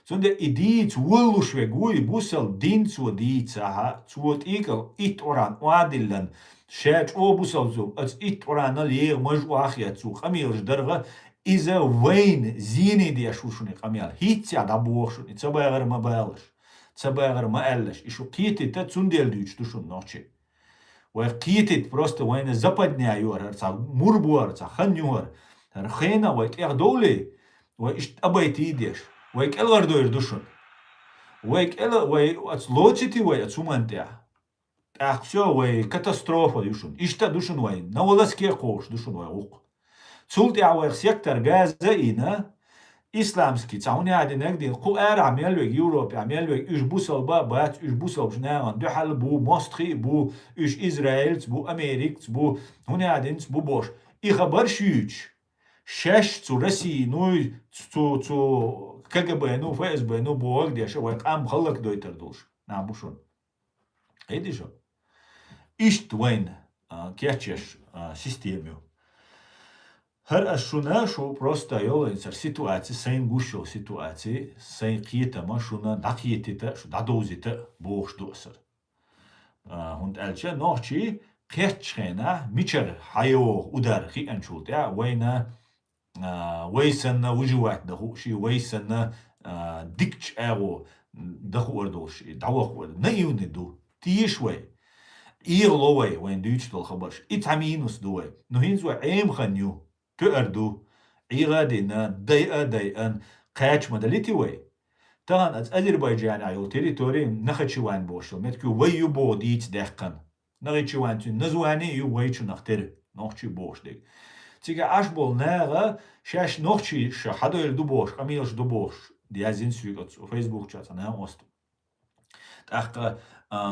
Sonde idiç, vulluş ve guy, busel din zu diç aha, zuot ikel, it oran, oadillen, şeç o busel zu, az it oran aliye, maj uahiyat zu, hamir derga, ize veyn, zini diye şuşuni kamyal, hiç ya da boşun, itse baygar ma bayalış. Цабагар маэллаш, и шо киетит цундел дюч тушун ночи. Вай киетит просто вайна западня юар, ца мурбуар, ца ханюар, рхена вай тях доли, вай ишт абайти идеш, вай келвар доир душун. Вай кела, вай ац лочити вай ацумантя. Ах, все, вай катастрофа душун. Ишта душун вай, наволаске кош душун вай ук. Цулти вай сектор газа ина, İslamski çağını adına değil. Ku amel ve Avrupa amel ve üç bu salba bat üç bu salbşnagan duhal bu Moskva bu üç İsrail bu Amerika bu hune adın bu boş. İhabar şüç. Şeş zu Rusya nu zu KGB nu FSB nu bu ag diye şey var am halk doytar dolş. Na bu şun. Eydi şu. İşt vayn keçeş sistemi. Her aşuna şu prosta yol inser situație, sen gușo situație, sen qietama şuna daqiyetite, şu dadozite boş dosar. Und elçe nohçi qeçxena miçer hayo udar xiançult ya wayna waysanna wujuat da şi waysanna dikç ego da xordoş dawa xord ne yuni du tiyshway İrlovay wayn düçtol xabar itaminus duway no hinzwa em khanyu كأردو عيغادنا دايئا قاچ مدلتي وي طبعا از أذربيجان عيو تريتوري نخشوان بوشل متكو ويو بو ديت دهقن نخشوان تون نزواني يو ويچو نختر نخشي بوش ديك تيجا أشبول ناغا شاش نخشي شحدو يلدو بوش قميلش دو بوش دي أزين سويقات فيسبوك شات أنا أوست تأخ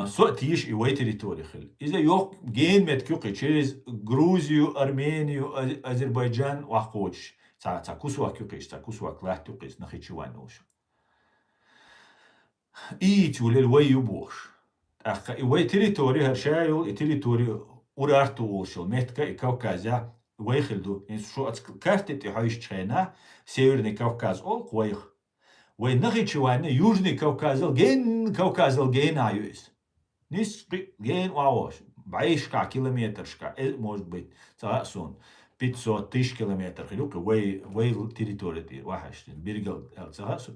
سو تيش إيوي تريتوري خل إذا يوق جين متكوقي через Грузию أرمينيو أذربيجان وحقوش تا كوسوا كوقيش تا كوسوا كلاتوقيش نخشوان وش إيتو للوي بوش أخ إيوي تريتوري هرشايل تريتوري أورارتو وشل متكا كوكازا ويخلدو إن شو كارتة هايش تشينا سيورني كوكاز أول ويخ وينخيتشواني يوجني كوكازل جين عيوس نيس جين واوش بعيش كا كيلومتر شكا может быть سون 500 тысяч километров خلوك وي تريتوري دي واحد بيرجل تساسو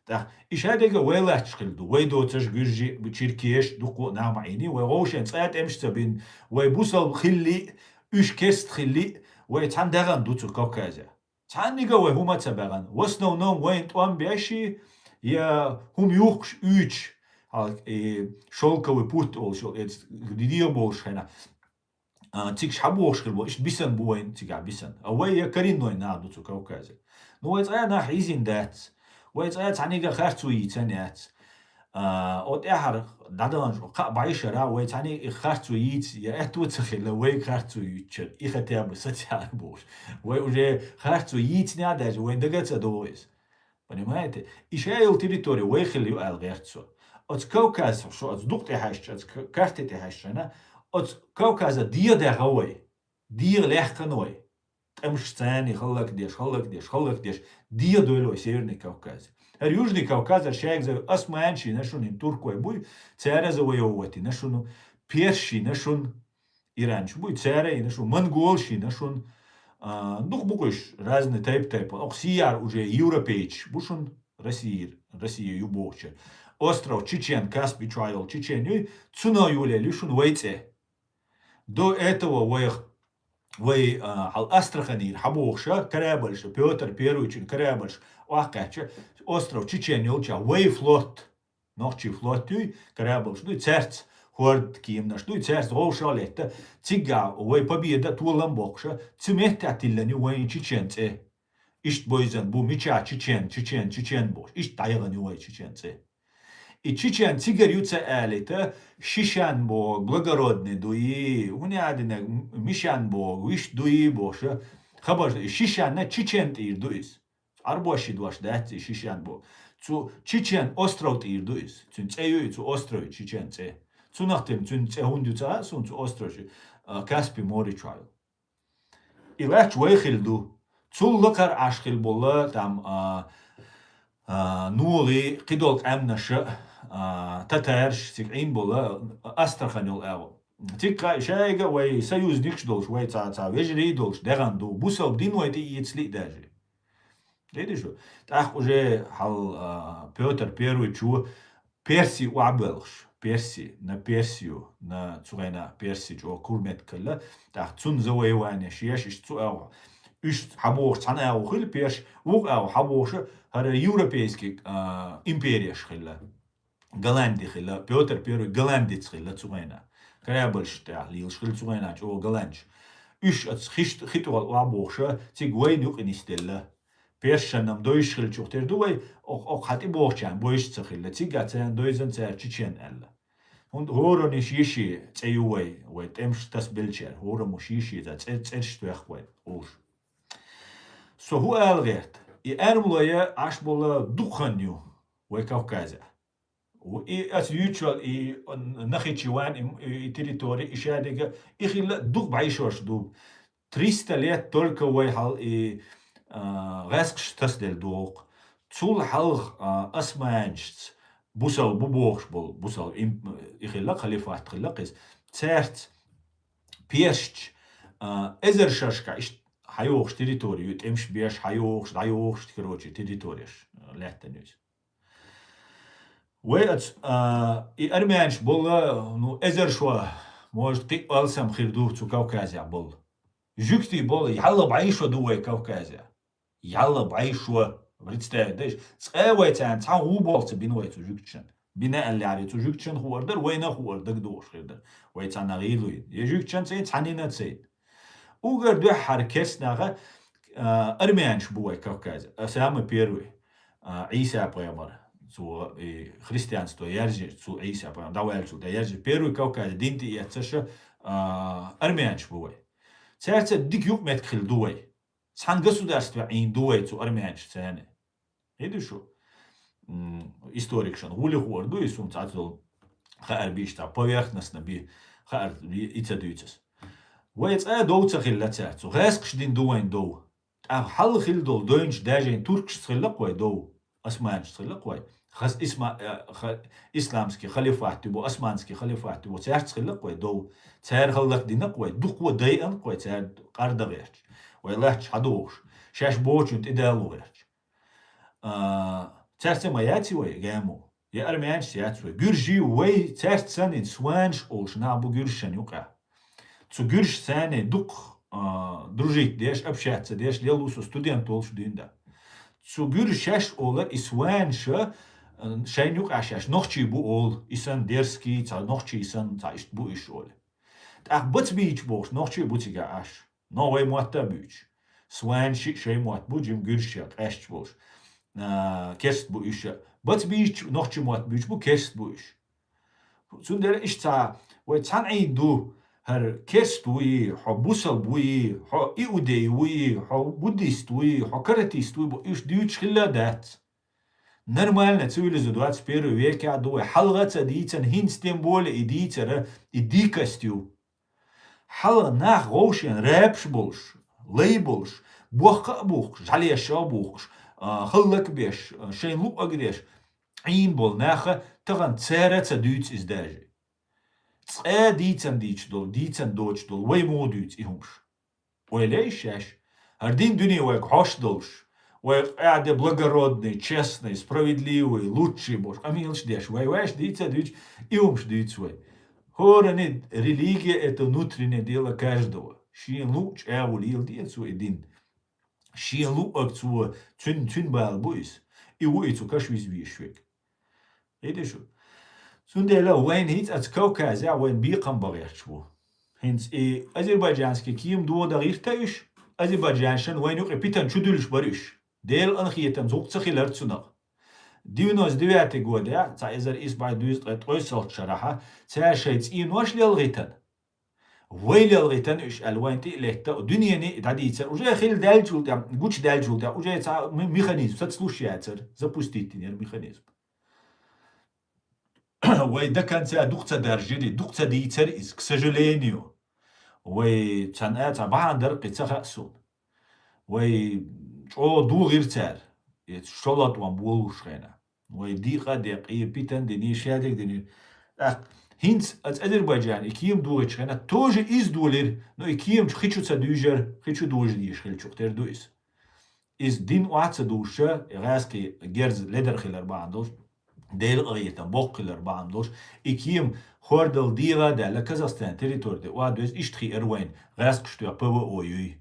تا إشادة ويلاتش خلدو ويدوتش جرجي بتشيركيش دقو نعم عيني وغوشن ساعات امشت بين ويبوصل خلي إيش كست خلي ويتعن دغن دوتو كوكازا تعن نيجا وهما تبغن وسنو نوم وين توان بيشي يا هم يوخش إيش شولكا وبوت أول شول ديديو بوش هنا تيجش حبوش خلبو إيش بيسن بوين تيجا بيسن أوي يا كرين نوين نادوتو كوكازا نو يتعنا حيزين دات ويتعنا تعنيجا خارتو يتنيات أوت إحر دادان بعيشة ويتعني خارتو يت يا توتخل وي خارتو يتشر إختيار بستيار بوش ويجي خارتو يت نادج وين دقت دويس понимаете إشايل تريتوري ويخليو الغيرتسو أت كوكاز شو أت دقت هاش أت كارتة هاش أنا أت كوكاز دير دغوي دير لحقنوي تمش ثاني خلق ديش دير دولو سيرني كوكاز Южный Кавказ, шайк за османчи, нашун им турку буй, царя завоевывать, нашун перши, нашун иранч буй, царя и нашун монголши, нашун дух букуш разный тайп. Оксияр уже европейч, бушун Россия юбовча. Остров Чечен, Каспий Чайл, Чеченью, цуна юля лишун вейце. До этого وي Астрахани حبوخشا كرابلش بيوتر بيرويتشن كرابلش واقعش остров Чеченюлча وي فلوت نوخشي فلوتي كرابلش ну церц хорд кимнаш ну церц غوشاليتا تيجا وي победа тулам бокша цимет атиллани وين чеченце ишт бойзан бу мича чечен бош ишт тайгани وي чеченце И чечен цигарюца элита, Шишанбог, благородный дуи, унядина, Мишанбог, виш дуи боша, хабаш, Шишанна чечен тир дуис. Арбоши дуаш дати Шишанбог. Цу чечен остров тир дуис. Цун цею цу остров чечен це. Цунахтем цун цехундюца, цун цу остров Каспи море чаю. И лач вейхилду. Цул лакар ашхил болла там نوري قدوك أمنشة تترش تكعين بولا أسترخنيول أو تكا شايقة وي سيوز ديكش دولش وي تا ويجري دولش دغان دو بوسل دين وي تي يتسلي داجي ليدي شو تاخ وجي حال بيوتر بيروي شو بيرسي وعبلش بيرسي نا بيرسيو نا تسوغينا بيرسي جو كورمت كلا تاخ تسون زوي واني شياش اشتو أو إشت حبوش تانا أو خيل بيش وق أو حبوش هذا يوروبيسكي إمبرياش خلا غلاندي خلا بيوتر بيرو غلاندي خلا تسوينا كرابلش تاع ليش خل تسوينا جو غلاندش إيش أتخشت خيتوال وابوشة تيجوين يوق إنستيلا بيرشنام دويش خل تشوتر دوي أو حتى بوشان بويش تخلا تيجاتان دويزن تاع تشين ألا هون هورو نشيشي تيوي ويتمش تسبلشر هورو مشيشي تاع تويخوي أوش سو هو ألغيت إأرملويا عشبولا دخانيو وكوكازا وإي أسيوتشال إي نخيتشوان إي تريتوري إشاديجا إخيلا دوغ بعيشوش دوب 300 ليت تولكا ويحال إي غاسقش تسدل دوغ تول حلغ أسمانشت بوصل بوبوغش بوصل إخيلا خليفات خلاقيس تسارت بيرشت إزر شاشكا حيوخش تريتوريو تمش بيش حيوخش تكروتشي تريتوريش لاتنيوز ويت أرميانش بولا نو إزر شوا может قي ألسم خيردوه تو كوكازيا بول جوكتي بول يلا بعيشوا دوي كوكازيا يلا بعيشوا представь, деш цэвэцэн цан уболцы бинвэцу жукчен. Бина алляри цу жукчен хуардер вэна хуардер дошхедер. Вэцан агилуй. Е жукчен цэн цанина цэн. Угар дэ харкеснага армянш буай Кавказе. Самый первый Иса поймар. Цу христианство яржи цу Иса поймар. Давай цу да яржи первый Кавказе динти яцаша армянш буай. Цэрцэ дик юк метхил дуай. Сан государство ин дуай цу армянш цэне. Видишь, историк шан гули хуарду и сум цацул хаар бишта поверхностно би хаар ицадуйцес. Вэйц доуца хиллаца цу гэскш дин дуайн доу. Хал хил дол доинч дажин туркш цхиллаквай доу. Османч цхиллаквай. Хас исламский халифат тибо османский халифат тибо цэр цхиллаквай доу. Цэр халлак динаквай дуква дайан квай цэр кардагэрч. Вайлач хадууш. Шаш боочунт идеалугэрч. Цэрцэ маятивай гэму. Я армянч ятвай. Гюржи вэй цэрцэнин сванш олш набу гюршэн юка. Цу гюрш сэне дук дружить деш, общаться деш, лелусу студент олш динда. Цу гюршэш олар и сванша шэн юк ашаш. Нохчи бу ол. Исан дерски, ца нохчи исан ца ишт бу иш ол. Ах быц бич бош, нохчи бутига аш. Но вэй муатта бич. Сванши шэй муат бу жим гюршэк ашч бош. Kerst bu iş. Bat bir iş nohçu muat büyük bu kerst bu iş. Sünder iş ta ve tan aydu her kerst bu iyi, ha busal bu iyi, ha iudey bu iyi, ha buddhist bu iyi, ha karatist bu iş düğüç khilladat. Нормально цивилизу 21 века дуе халгаца дийцен хинстем боле идийцера идикастю. Хал нах гоушен рэпш болш, лейболш, буха бух, жалеша бух. خلك بيش شين لو أقديش عين بول ناخا تغن تسارة دوتس إز داجي ديتسن ديتش دول ديتسن دوتش دول وي مو دوتس إهمش وليش ياش هردين دنيا ويك حوش دولش ويك قاعدة благородный, честный, справедливый, лучший бош амилш деш вай ваш дитса دوتش إهمش دوتس вай хорани религия это внутреннее дело каждого шин луч эвулил дитсу един Ши луак цу цун бал буис. И уи цу кашвиз вишвик. Видишь? Сундела вайн хит ат Кавказ я вайн бикам багерчу. Хинц и азербайджанский ким дуо дагиртаюш. Азербайджаншан вайн юк питан чудулш бариш. Дел анхиетам зук цахилар цунак. 99 года, ца эзер ис бай дуис тройсал шараха, ца шейц и нош лел гитан. ويل الغيتن إيش ألوان تي لهتا الدنيا ني تعدي يصير وجاي خيل دالجول ده قوش دالجول ده وجاي تاع ميخانيزم ستسلوش يصير запустить يعني ميخانيزم وده كان تاع دقة درجلي دقة دي يصير إس к сожалению وكان تاع بعض درق تخصون أو دو غير تاع شلات وان بولوش خينا ودي قد يبيتن دني شادك دني Hins als Aserbaidjan ikim duic khana toje is doler no ikim khichu tsadujer khichu dojli khilchuk ter duis is din watsa dusha raski gerz leder khilar bandos del qiyatan boqlar bandos ikim khordel diva da la Kazakistan territorde wa dus ishtri erwain rask shtu pawo oy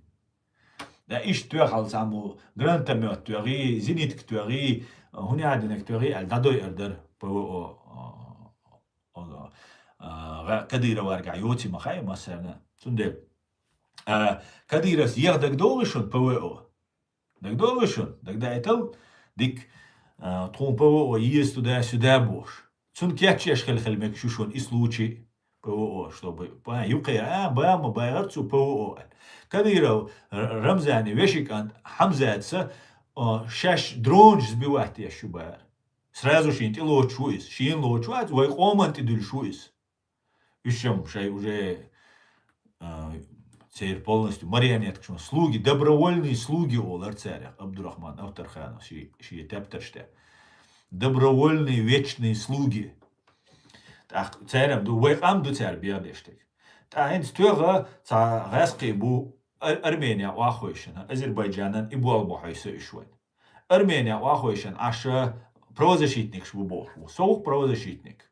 da ishtu khalsamu granta moturi zinit kturi huni adina kturi al dadoy erder pawo كديرة وارجع يوتي مخاي مثلا تندب كديرة يغدق دولشون بوئو دك دولشون دك دايتل ديك تقوم بوئو يستو دا سدابوش تون كياتش خل مكشوشون اسلوشي بوئو чтобы يوقع باما بايرتسو بوئو كديرة رمزاني ويشيكان حمزاتسا شاش درونج сбивать я шубар сразу же интело чуис шин ло чуат вой команти дул шуис Ищем шай уже царь полностью марионетка, слуги, добровольные слуги олар царя Абдурахман Автархана, ши тептерште. Добровольные вечные слуги. Так царем ду вейкам ду царь биадештек. Та хинц тюга ца раски бу Армения уахойшен, Азербайджанан и бу албахайса ишвен. Армения уахойшен, аша правозащитник шву боху, соух правозащитник.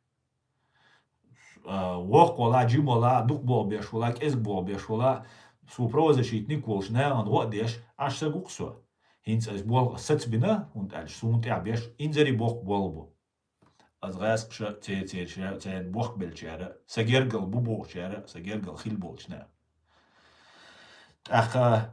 وق ولا جيم ولا دق بول بيش ولا كيس بول بيش ولا سو правозащитник волш не он вот деш аж се гуксо Hinz als Bol Sitzbine und als Sunt Erbesch inzeri Boch Bolbo. Als Reiskische zehn Bochbelchere, Sagergel Bubochère, Sagergel Hilbolchne. Ach,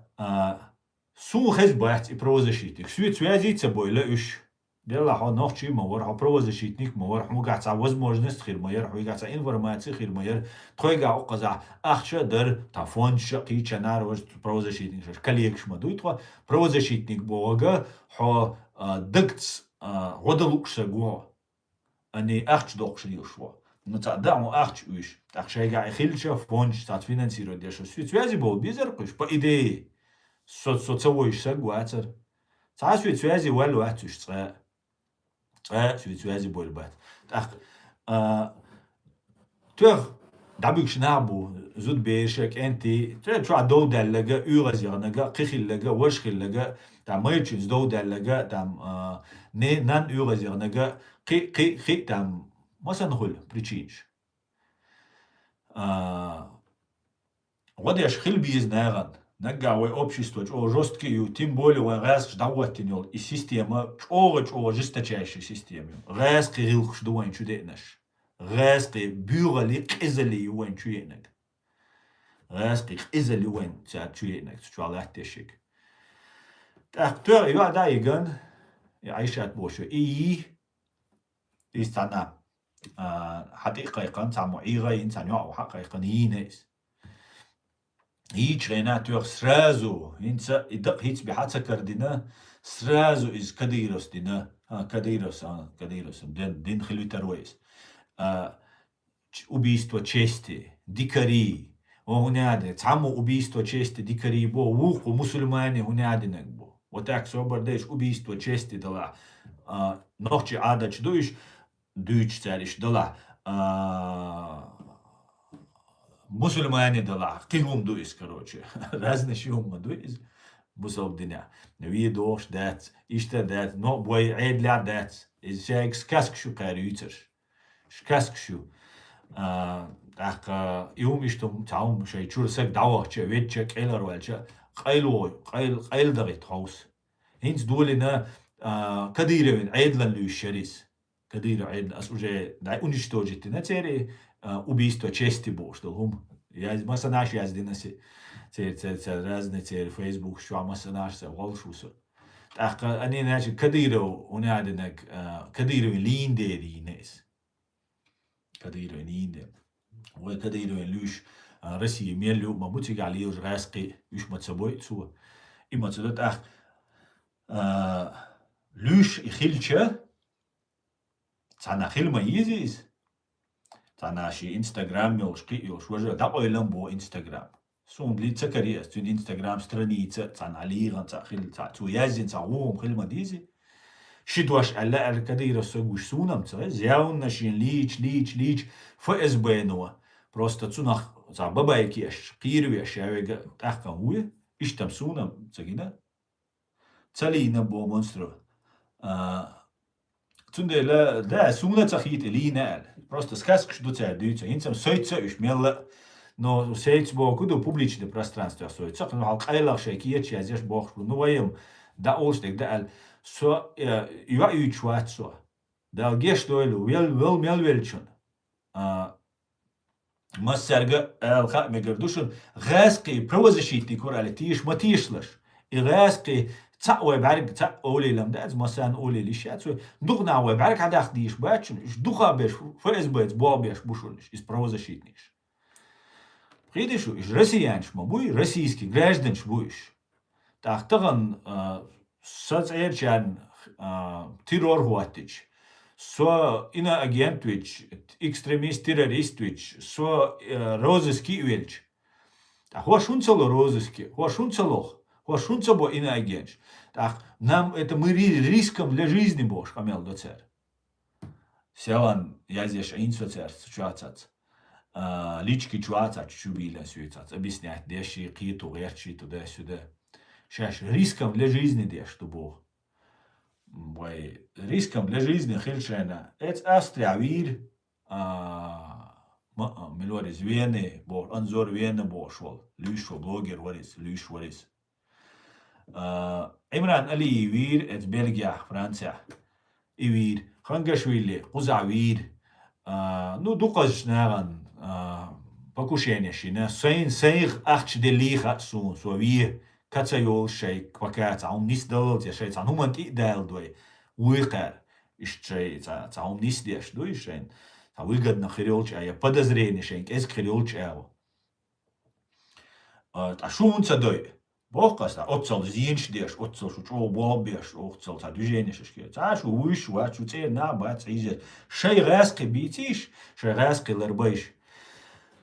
Сухэж бахт и правозащитник. Связица бойла уж. Дела ха ночи мавар ха правозащитник мавар хму гаца возможность хир майер ху гаца информация хир майер тойга оказа ахша дар тафон шaqi чанар вож правозащитник шаш коллег мадуй тва правозащитник бога ха дыкц годалукша го они ахч докшли ушво. Ну та даму ахч уж. Так шайга хилча фонд штат финансирует дешо. Связи бол безер кыш по идее. Соцовоиш гуацер. Цаа связи вал ватуш цаа. Цаа связи болбат. Так төр дабик набу зуд бешек энти тра дол даллага уразярнага қихиллага вашхиллага там мэлчинс дол даллага там не нан уразярнага қи там масанхул причинш. Водяш хил бизнаган. Нагавой общество, жесткие, тем более раз ждаватинел и система, жесточайшая система. Раз кирилл ждуань чуденаш. Раз ки бюрали кизали юань чуенек. Раз ки кизали юань ця чуенек, чуалатешик. Так, то я да иган, я айшат бошу. И истана حقيقة تعمو إيغاين تعمو حقيقة يناس. Тренатор сразу, инца идак хиц бихаца кардина, сразу из кадирос дина, кадирос, дин хилитаруэс. Убийство чести, дикари, уняде, цаму убийство чести, дикари бо, уху мусульмане унядинек бо. Вот так собардеш убийство чести дала, ночи адач дуич цариш дала, Мусульмане дала, килум дуис, короче. Разные шумы дуис. Бусов дня. Видош дат, ишта дат, но бой айдля дат. Из шайк скаскшу карюцерш. Скаскшу. Так, иум иштум таум шай чурсак давахча, ветча, келарвальча. Қайл дагит хаус. Хинц дулина кадировин айдлан люшерис. Кадира айдлан. Ас уже дай уничтожить. На цере убийство чести боштал. Я масанаш яздинаси. Разные Facebook, что масанаш се волшуса. Так, они значит кадиро унядинек кадиро линдери нес. Кадиро линде. Ой кадиро люш Россия мелю мабути гали уж раски уж мат собой цу. И мат сюда так люш и хилча. Цана хилма изис. Танаши Инстаграм мелшки илш уже да ойлам бо Инстаграм. Сун лица кариес тун Инстаграм страница цаналиран цахил цу язин цаум хилма дизи. Шидваш алла алкадира согуш сунам ца зяун нашин лич фсбнова. Просто цунах за бабайкеш кирвеш явега тахкам уе иштам сунам цагина. Цалина бо монстро. Цундела да суна цахит линал. Просто сказка что тебя даются. Инцам сойца уж мелла, но сейц бо куда публичное пространство сойца. Но алкайлах шейки я здесь бог. Ну воем да олштек да ал со я учват со. Да геш дойлу вел мелвельчун. Массарга алха мегердушун гасқи правозащитник оралитиш матишлаш. И гасқи تسوي بعرق تقولي لم ده مثلا قولي ليش يعني دغنا وبعرق هذا خديش باتشن إيش دخا بيش فاز بيت بابيش بوشونش إيش بروزا شيتنيش خيدشو إيش روسيانش ما بوي روسيسكي гражданش بويش تاختغن соцсетчан террор хуатич со ина агентвич экстремист террориствич со розыски уэлч та хошунцало розыски хошунцало бо ина агенч. Так, нам это мы риском для жизни бош, камел до цер. Севан, я здесь инсоцер, чуацац. Лички чуацац, чубиля сюицац. Объяснять, деши, киту, герчи, туда-сюда. Шаш, риском для жизни деш, что бог. Бой, риском для жизни хильшена. Это астрявир, мелорис вены, бор, анзор вены бошвал. Люшвал, блогер, варис, люш варис. عمران علي يوير ات بلغيا فرنسا يوير خنقشويلي قزع وير نو دوقج ناغن بكوشينيشينا سيغ اختش دليخ سون سويه كاتسايول شي كواكات عم نيس دلت يا شي تاع هما انت دال دوي ويقال شي تاع عم نيس ديش دوي شين تاع ويقد نخريولش يا подозрение شين اس خريولش اوا تاع شو انت دوي بوقاس تاع اوتسل زينش ديش اوتسل شو تشو بوبيش اوتسل تاع دوجيني شكي تاع شو ويش وات شو تي نا بات عيزه شي غاسقي بيتيش شي غاسقي لربيش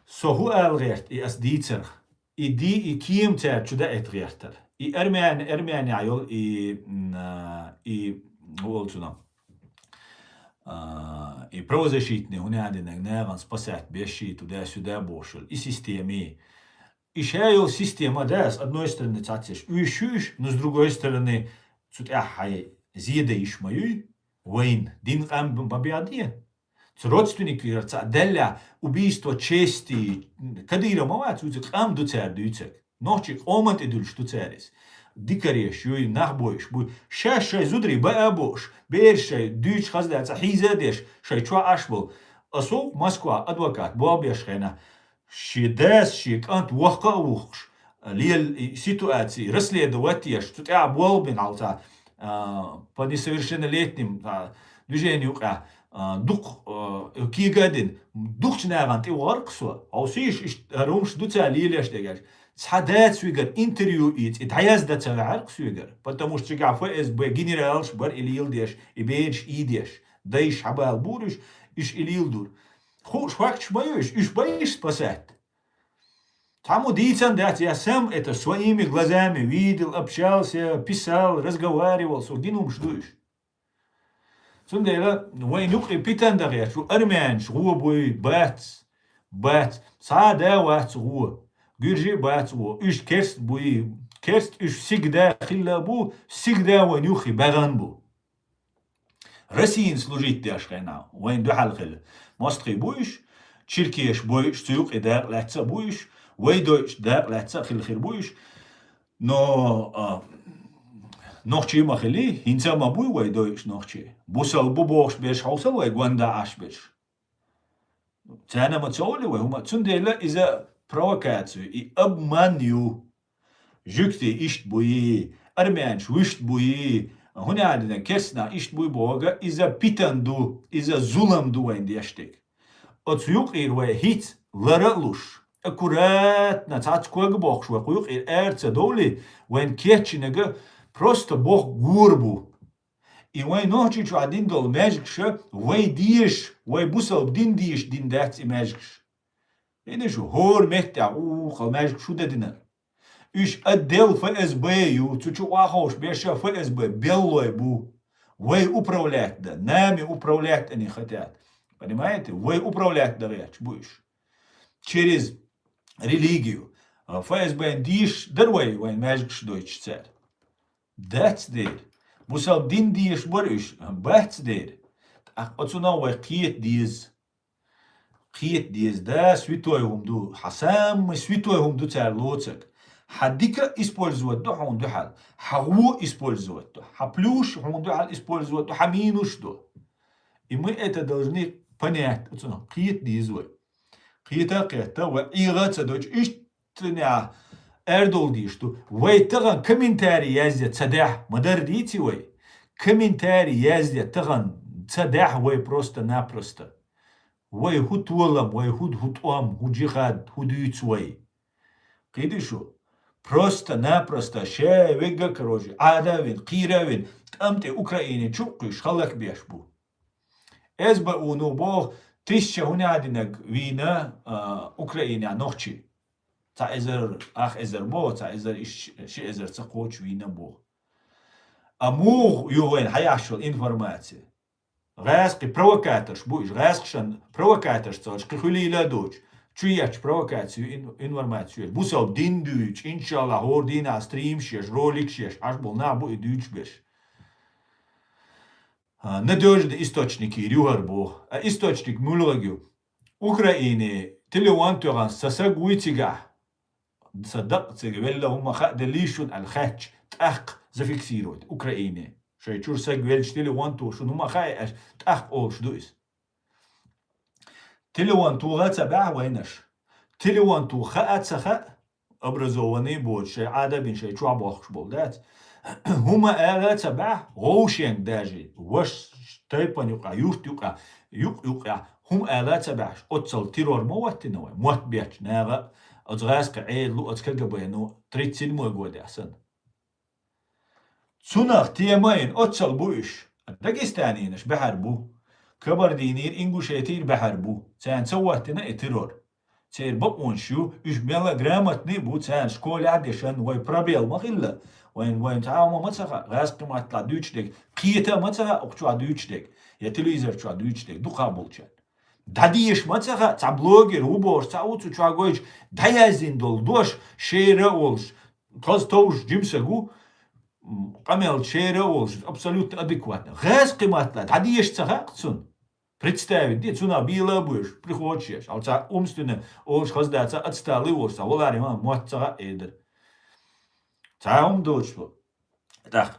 سو هو الغيرت اي اس ديتر اي دي اي كيم تاع تشدا اتغيرتر اي ارمان عيول اي هولتنا اي بروزاشيتني هنا عندنا ناغن سباسات بيشي تدا سودا بوشل اي سيستемي и шайл система, да, с одной стороны, цацеш, уишуш, но с другой стороны, цут ахай, зиеда ишмаю, войн, дин ам бабиади. Родственники, деля, убийство чести, кадира мава, цуцек ам дуцер дуцек. Ночик омат идульш дуцерис. Дикареш, юй нахбоиш, буй, шай зудри, баабош, бершай, дуч хаздаца, хизадеш, шай чуа ашбол. Асо, Москва, адвокат, буабеш хена. شيداس شيك أنت وقع وخش ليه سитуации расследовать что ты обволбен алта по несовершеннолетним движению дух кигадин дух чнаган ты ворксо аусиш румш дуца лилеш дегаш садат свигер интервью и таяз да царк свигер потому что га ФСБ генералш бар илил деш и беш идеш дайш абал буриш иш илил дур خوش وقت боюсь, ишь боишь спасать. Тому дицан дать, я сам это своими глазами видел, общался, писал, разговаривал, so гинум ждуешь. Zum Dela, وين يقري بيتان دغير, شو أرمان, شو بوي, بات, سادا وات شو, جرجي بات شو, إيش كرست بوي, كرست إيش سيجدا خلا بو, سيجدا وين يخي بغان بو. رسين служить داشخنا, وين دو حال خلا. ماستري بويش تشيركيش بويش تيوق إدار لاتسا بويش ويدوش دار لاتسا خير بويش نو نوخشي ما خلي هنسا ما بوي ويدوش نوخشي بوسال بوبوش بيش حوصل ويغواندا عاش بيش تانا ما تسولي وهما تسنديلا إذا بروكاتسو إي أبمانيو جوكتي إشت بوي أرمانش ويشت بوي هنا عندنا كسنا إيش بوي بوغا إذا بيتاندو إذا زولمدو وين ديشتك أتسيوق إير وهيت لرقلوش أكورات نتعات كوغ بوخش وقيوق إير إرتسا دولي وين كيتشي نغا بروستا بوخ غوربو إي وين نوحجي شو عدين دول ماجكش وين ديش وين بوسل بدين ديش دين داتس إي ماجكش إيه شو هور مهتع خل ماجك شو دادنا إيش أدل ФСБ ю, цучу ахош, беша ФСБ, белой бу. Вы управлять, да, нами управлять они хотят. Понимаете? Вы управлять, да, речь будешь. Через религию. ФСБ диш, дарвай, вайн мэжгш дойч царь. That's there. Бусал дин диш борюш, бахц there. Отсюда вай киет диз, да, святой хумду. Хасам святой хумду царь лоцак. حديكا использовать حون دحال حغو использовать حплюш حون دحال использовать حمинуш до. И мы это должны понять. Киет дизой. Киета кета ва игаца дочь иштня эрдол ди что вайтаган комментарий яздят цадах мадар дити вай. Комментарий яздят таган цадах вай просто-напросто. Вай хутволам, вай хутуам, худжихад, худуиц вай. Кидишу. Просто-напросто ше вега короче адавин қиравин тамте Украине чукиш халак бешбу эсба уну бог тысяча хунядинак вина Украине ночи та эзер ах эзер бо та эзер ши эзер цакоч вина бог амуг ювен хаяшул информация гасқи провокаторш буиш гасқшан провокаторш цоч қихулила доч Чуяч провокацию информацию. Бусал дин дюч, иншалла, хордина, стрим шеш, ролик шеш, аж был на бу и дюч беш. Надежные источники, рюгар бог, источник мулогю. Украине, телевантуган, сасагуитига, صدقت ولا هم خد ليشون الخاتش تأق зафиксировать Украине. Шей чур сегвель телеван ту шуну махай аш тах ол шдуис. Телеван ту гацаба вайнаш. Телеван ту хаатсаха образованный بود شيء عادة بين شيء شو عباخش بولدات هما آلات سبع غوشين داجي وش تايبان يقع يوشت يقع هم آلات سبع أتصل تيرور موت نوع موت بيتش ناغا أتغاس قعيد لو أتكلم بينو تريد سلمو يقود أحسن سناخ تيمين أتصل بوش داغستانينش بحربو كبر دينير إنجوشيتير بحربو سان سواتنا تيرور تير بقون شو إيش بيلا جرامت نبو تان شكول عدشان وين برابيل مغلة وين تعاوم مثلا غاز ما تطلع دوتش ديك قيتا مثلا أقطع دوتش ديك يا تلفزيون شو دوتش ديك دو قابل شان داديش مثلا تبلوجر روبور تعوت شو عجوج دايزين دول دوش شيرة أولش كاز توش جيمسجو قمل شيرة أولش أبسولوت أديكوات غاز قيمات لا داديش تسا Представить, где цуна била будешь, приходишь, а у тебя умственно, олш хаздаться, отсталый олш, а волари ма муатцага эдер. Та дочь. Так,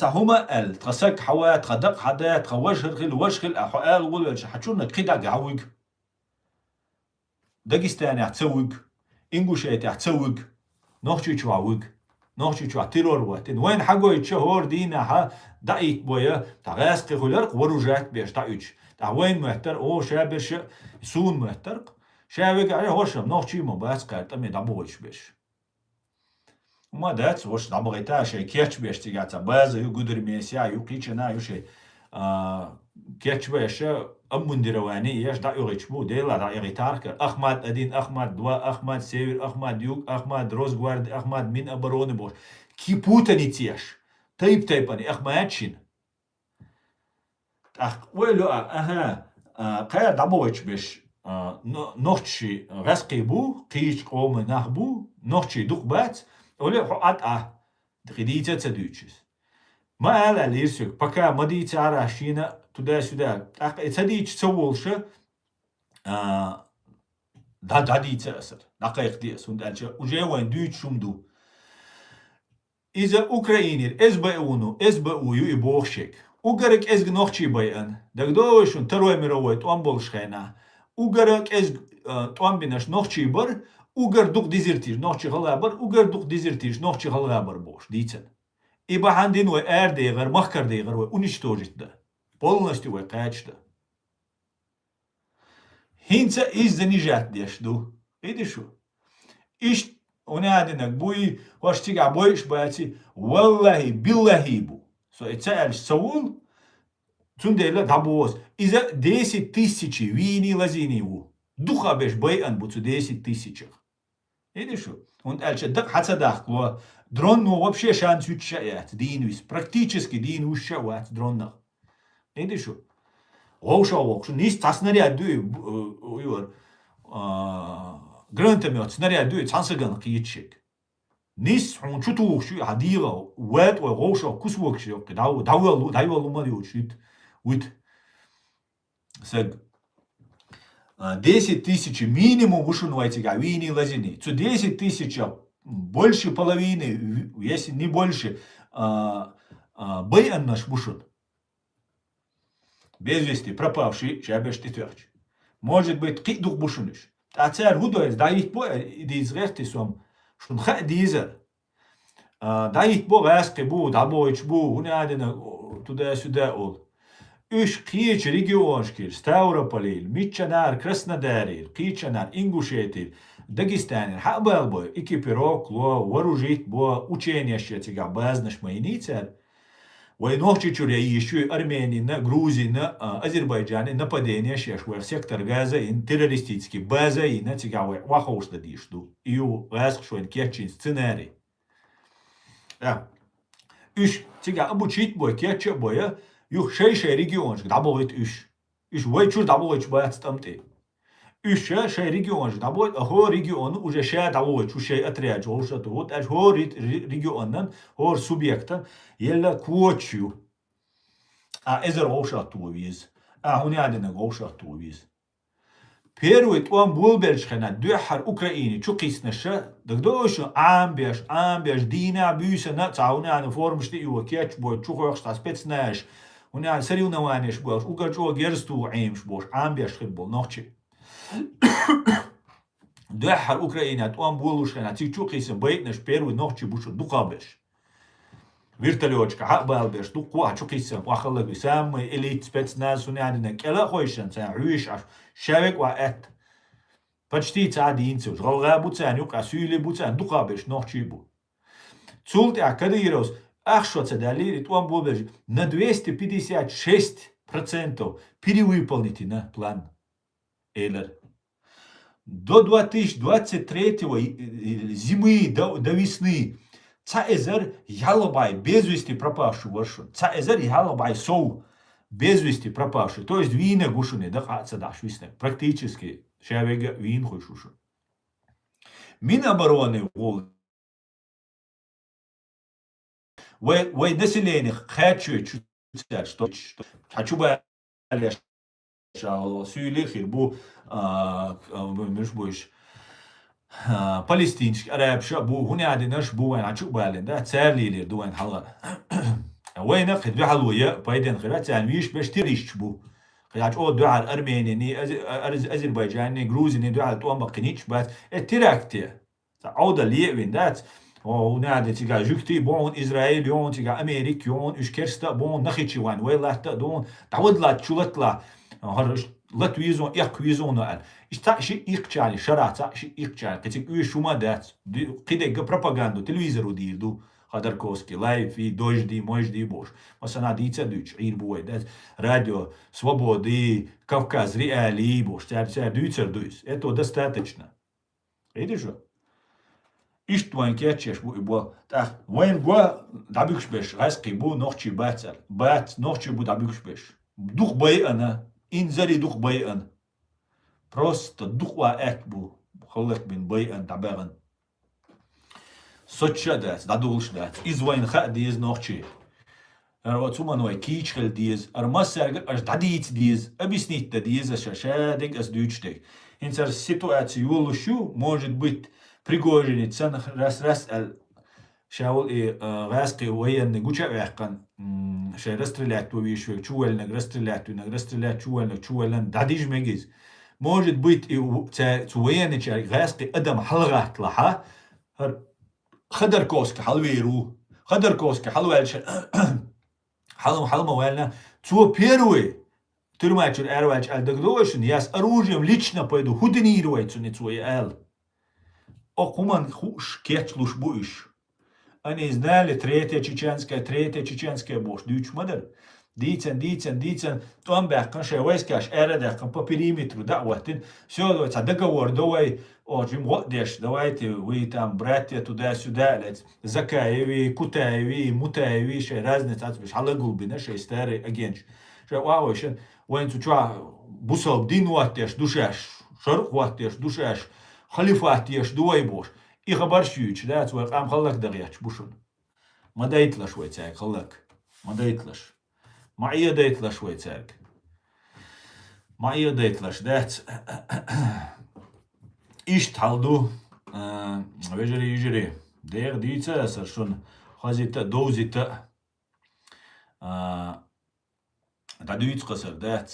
هما تغسك حوا تغدق حدا تغوشخل وشخل أحوال والش حشونا كده جعوج. داغستاني احتسوج، إنجوشيتي احتسوج، نوخشي شواوج. نوخشي شو تيرور واتن وين حقو يتشهور دينا ها دايت بويا تغاسق خلرق وروجات بيش دايتش تا وين محتر او شابش سون محترق شابك عليه هوشم نوخشي مو باس قالت امي دابوش بيش وما دات وش دابغيتا شي كيتش بيش تيغاتا باز يو قدر ميسيا يو قيچنا يو شي كيتش بيش أمون درواني يش دا يغيشبو ديلا دا يغيتارك أحمد أدين أحمد دوا أحمد سيفر أحمد يوك أحمد روزغوارد أحمد من أبروني بوش كي بوتني تيش تايباني أحمدشين ويلو قايا دابوش بيش نوخشي غسقيبو قيش قوم نخبو نوخشي دوقبات ولي حقات دقيديتا تدوشيس ما ألا ليرسك بكا مدي تعرى شينا تدا تديش تسولش دادي تأثر دقيق ديس وندالش وجاي وين دوش شمدو إذا أوكرانير إزبقونو يبوخشك وقرك إزق نوخشي بيان دقدوشون تروي مروي توان بولشخينا وقرك إزق توان بيناش نوخشي بر وقر دوق ديزيرتيش نوخشي غلابر وقر دوق ديزيرتيش نوخشي غلابر بوش ديتن إبا عندين وي إير ديغر مخكر ديغر وي уничтожить да полностью вой качта هينسا إز занижать дешду видишь إيش ونادنك بوي واش تيجا بويش باتي والله بالله بو سو إتسأل سؤال تنديلا دابوس إذا 10,000 вини лазини ву духа беш бейан бу 10,000 видишь он дальше дак хаца дахло дрон ну вообще шанс учаять динвис практически дин ушавать дронна видишь оушавок нис таснаряд ду юр грантамет снаряд ду цансаган киичек нис он чутуш хадира вэт ой оушав кусвокш давал мариучит вит сэг 10,000 минимум вышунувайте вини лазини. 10,000 больше половины, если не больше, бейан наш вышун. Без вести пропавший, шабеш тетверч. Может быть, кидух вышуниш. А царь гудоец, даит бо, из рехти сом, шунха дизер. Даит бо, раски бу, дабоич бу, унядина, туда-сюда ол. Üç kiç regionşkir, Stavropolil, Miçanar, Krasnodaril, Kiçanar, Ingushetil, Дагестанин, Хабалбо, экипировок, вооружить, бо учения щетига, базнаш майницер. Войнохчи чуря еще Армении, на Грузии, на Азербайджане, нападения щешвер, сектор газа, ин террористический, база, и на тигавы, вахоушта дишду. Ию, васхшуэн, кетчин, сценарий. Üç, тига обучить бой, кетча боя, Юх шей регионшк дабоит үш вайчур дабоит баят стамте. Үш шей регионшк дабоит хо регион уже шей дабоит шей отряд жолша тут аж хо регионнан хо субъекта ела куочу. Эзер олша тувиз. Хуни адена олша тувиз. Первый туам булберчхена дюхар Украине чукиснеша дагдошу амбеш дина бюсена цауна на формшти его кетчбо чухохста спецнаш уна соревнованиеш бош угачо герсту аимш бош амбеш хитбол нохчи дюхар Украине туам булушхена чукисен бейтнеш первый нохчи бушу дукабеш вертолетчика хабалбеш дуква чукисен вахаллы самый элит спецназ уна кела хойшен са уиш شابك وقت почти تعدين غلغا بوتان يقع سيلي بوتان دقابش نوخشيبو цулт акадирос ахшоца далили туам боберж на 256% перевыполните на план Эйлер. До 2023 зимы до весны Цаэзер ялобай без вести пропавший вершин. Цаэзер ялобай соу без вести пропавший. То есть вина гушуне, да хаца даш висне. Практически шавега вин хойшушу. Минобороны вол. Вай население хочу чуть что хочу бы сюли хирбу миш боиш палестинский арабша бу هنا عندناش بو وين عشو بالين ده تسالي لي دوين حلقه وين اخذ بحلويه بايدن خيرات سانويش باش تريش بو خيات او دو على الارميني اذربيجاني جروزيني دو على تو مقنيتش بس التراكتي عوده لي وين دات وهنا عندي تيجا جوكتي بون اسرائيل يون تيجا امريكا يون اشكرستا بون نخيتشي وين ولا دون تعود لا تشولتلا هرش لاتويزون اكويزون قال اشتاقشي اقتشالي شرعتا شي اقتشالي كتك ايه شو ما دات قيدة بروباغاندو تلفزيون ديردو Ходорковский, лайф и дожди, можди бош. Масана дица дюч, ир буй, дат радио, свободы, Кавказ, реалии бош, ця дюцер дюц. Это достаточно. Видишь? Ишт твоин кетчеш бу ибо. Так, воин бу дабюкшбеш, раски бу нохчи бацар. Бац нохчи бу дабюкшбеш. Дух байана, инзари дух байан. Просто дух ва эк бу. Холлек бин байан табаган. Сочадас, дадулшдас, извайн хадиз нохчи. Цумануай кичхел диз, массерг аж дадиц диз, объяснить диз, шашадик ас дючтик. Инцар ситуация юлушу может быть Пригожин цен раз шаул и раски военный гуча вяхкан шай расстрелять вишвек чуэльнэг расстрелять чуэльнэг дадиж мегиз. Может быть и военный чай раски адам халгат лаха Ходорковский халвейру Ходорковский халвельш халма вельна цу первый тюрьмачер эрвач альдагдошин яс оружием лично пойду худенировать не цуй эл. Окуман хуш кетлуш буиш. Они знали третья чеченская бош дюч мадер. Дицен, там бэккан шевайскаш эредэккан по периметру, да, вот, все, давайте, договор, давай, очень вот деш, давайте, вы там, братья, туда-сюда, Закаеви, Кутаеви, Мутаеви, шей разница, отвеш, халагулбина, шей старый агент. Шей, вау, шей, вайн туча, бусал, дин ваттеш, душаш, шарк ваттеш, душаш, халифаттеш, дуай бош. И хабаршюч, да, цвай, ам халак дагяч, бушун. Мадайтлаш, вайцай, халак, мадайтлаш. معي ديت له شوي تاك معي ديت لش دات إيش تحلدو يجري دير ديتا سرشون خازيتا دوزيتا دادويت قصر دات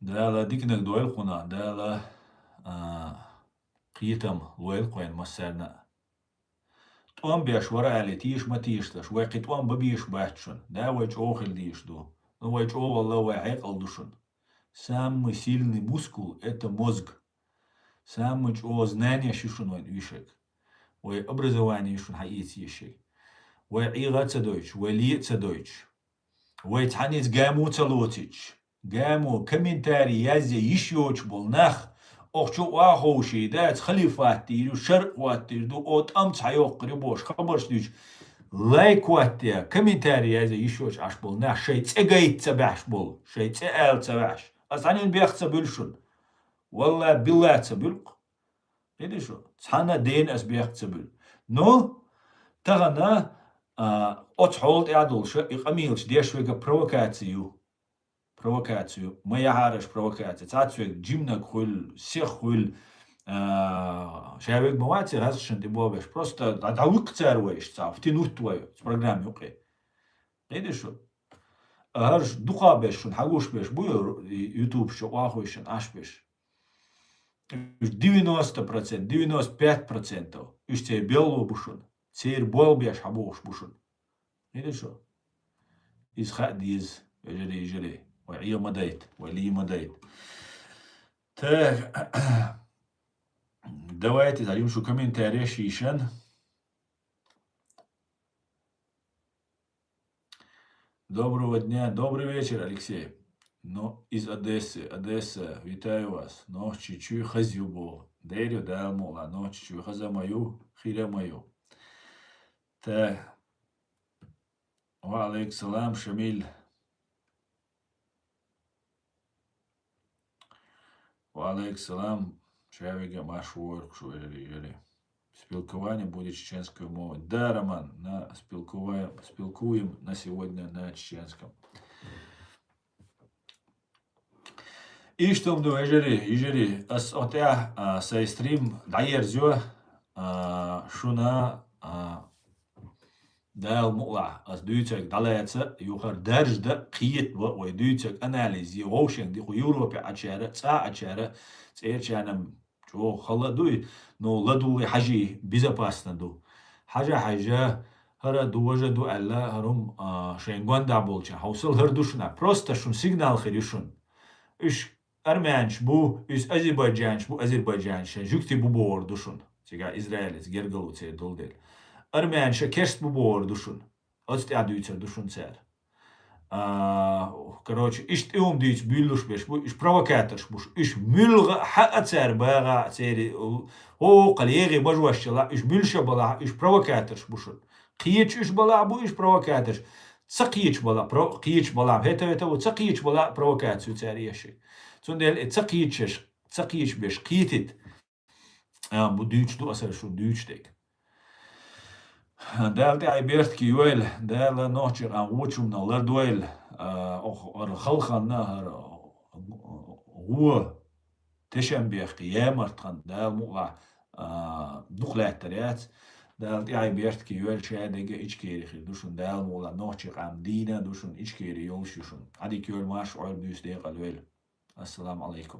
دالا ديكنك دويل قنا دالا قيتم لويل قوين مسارنا توام بيش ورا اللي تيش ما تيشلش واقي توام ببيش باتشون دا وايش اوخل ديش دو وايش او والله واعيق الدشون самый сильный мускул это мозг самый о знание шишун вайн вишек вай образование шун хаит ешек вай игаца дойч вай лица дойч вай тханец гаму цалотич гаму комментарий язе ишьоч бол нах أخشوا أخوشي دات خليفاتي وشرق واتي دو أوت أمس حيوق ريبوش خبرش ديش لايك واتي كميتاري هذا يشوش عشبول ناح شيء تسقيت تبعش بول شيء تسأل تبعش أصلا بيخ تبلشون والله بالله تبلق إيه شو تحنا دين أس بيخ تبل نو تغنى أتحولت أعدل شو إقاميلش ديش ويقى بروكاتيو провокацию, моя харыш провокация, цацвек, джимнак хуйль, всех хуйль, шавек мавати, разрешен ты бобеш, просто адавык царваешь, цав, ты нут твою, с программы уки. Видишь, что? Harsh duqa bеш шун, хагуш беш, буй YouTube шо, ахуйшен, аш беш. 90%, 95% üç te bello buşun. Seyir bol bеш haboş buşun. Видишь что? Из хадиз, жили. وعيه مديت ولي مديت. Так, давайте дадим шо комментарии шишен. Доброго дня, добрый вечер, Алексей. Но из Одессы. Одесса, вітаю вас. Ночі чую хазю бо. Дерю дамула, ночі чую хаза мою, хиля мою. Так. Ва алейк салам, Шамиль. Ва алейк салам, Шавіга Машур, жили. Спілкування буде чеченською мовою. Да, Роман, спілкуємо на сьогодні на чеченському. І що мду ежері, от я сей стрім даєрзю, шуна дал мула, аз дүйцек далайца, юхар дәржді қиет ба, ой дүйцек анализи, оушен, диху Европе ачары, ца ачары, церчанам, чо хала дуй, но ладу хажи безопасно ду. Хажа, هر دوجه دو الله هرم شنگوان دابولچه حوصل هر دوشنا просто شون سیگنال خیریشون iş Ermenç bu iş Azerbaycanç bu Azerbaycanç jükti bu boğur duşun çiga İsrailiz gergaluce dol değil Ermenç kerst bu boğur duşun отсти адуйцер душун цер короче иш тем дич биллуш беш bu iş провокаторш буш iş mülga ha цер бага цери o qalegi bajwaşçıla iş mülşe bala iş провокаторш buşun قيتش إيش بلا أبو إيش بروكاتر تسقيتش بلا قيتش بلا هتا وتسقيتش بلا بروكاتسو تاري شيء تندل تسقيتش بيش قيتت bu düç du asar şu düç tek dalde ay bert ki yoel dala nochir an wuchum na lar duel ar khalkhan na har hu teşembih qiyamart dal muğa dukhlatariat دال يعني بيرتكي يول شادقة إيشكيري دوشون دال مولا نوشي قام دينا دوشون إيشكيري يولشوشون عادي كيول ماش عول بيوس ديق الويل السلام عليكم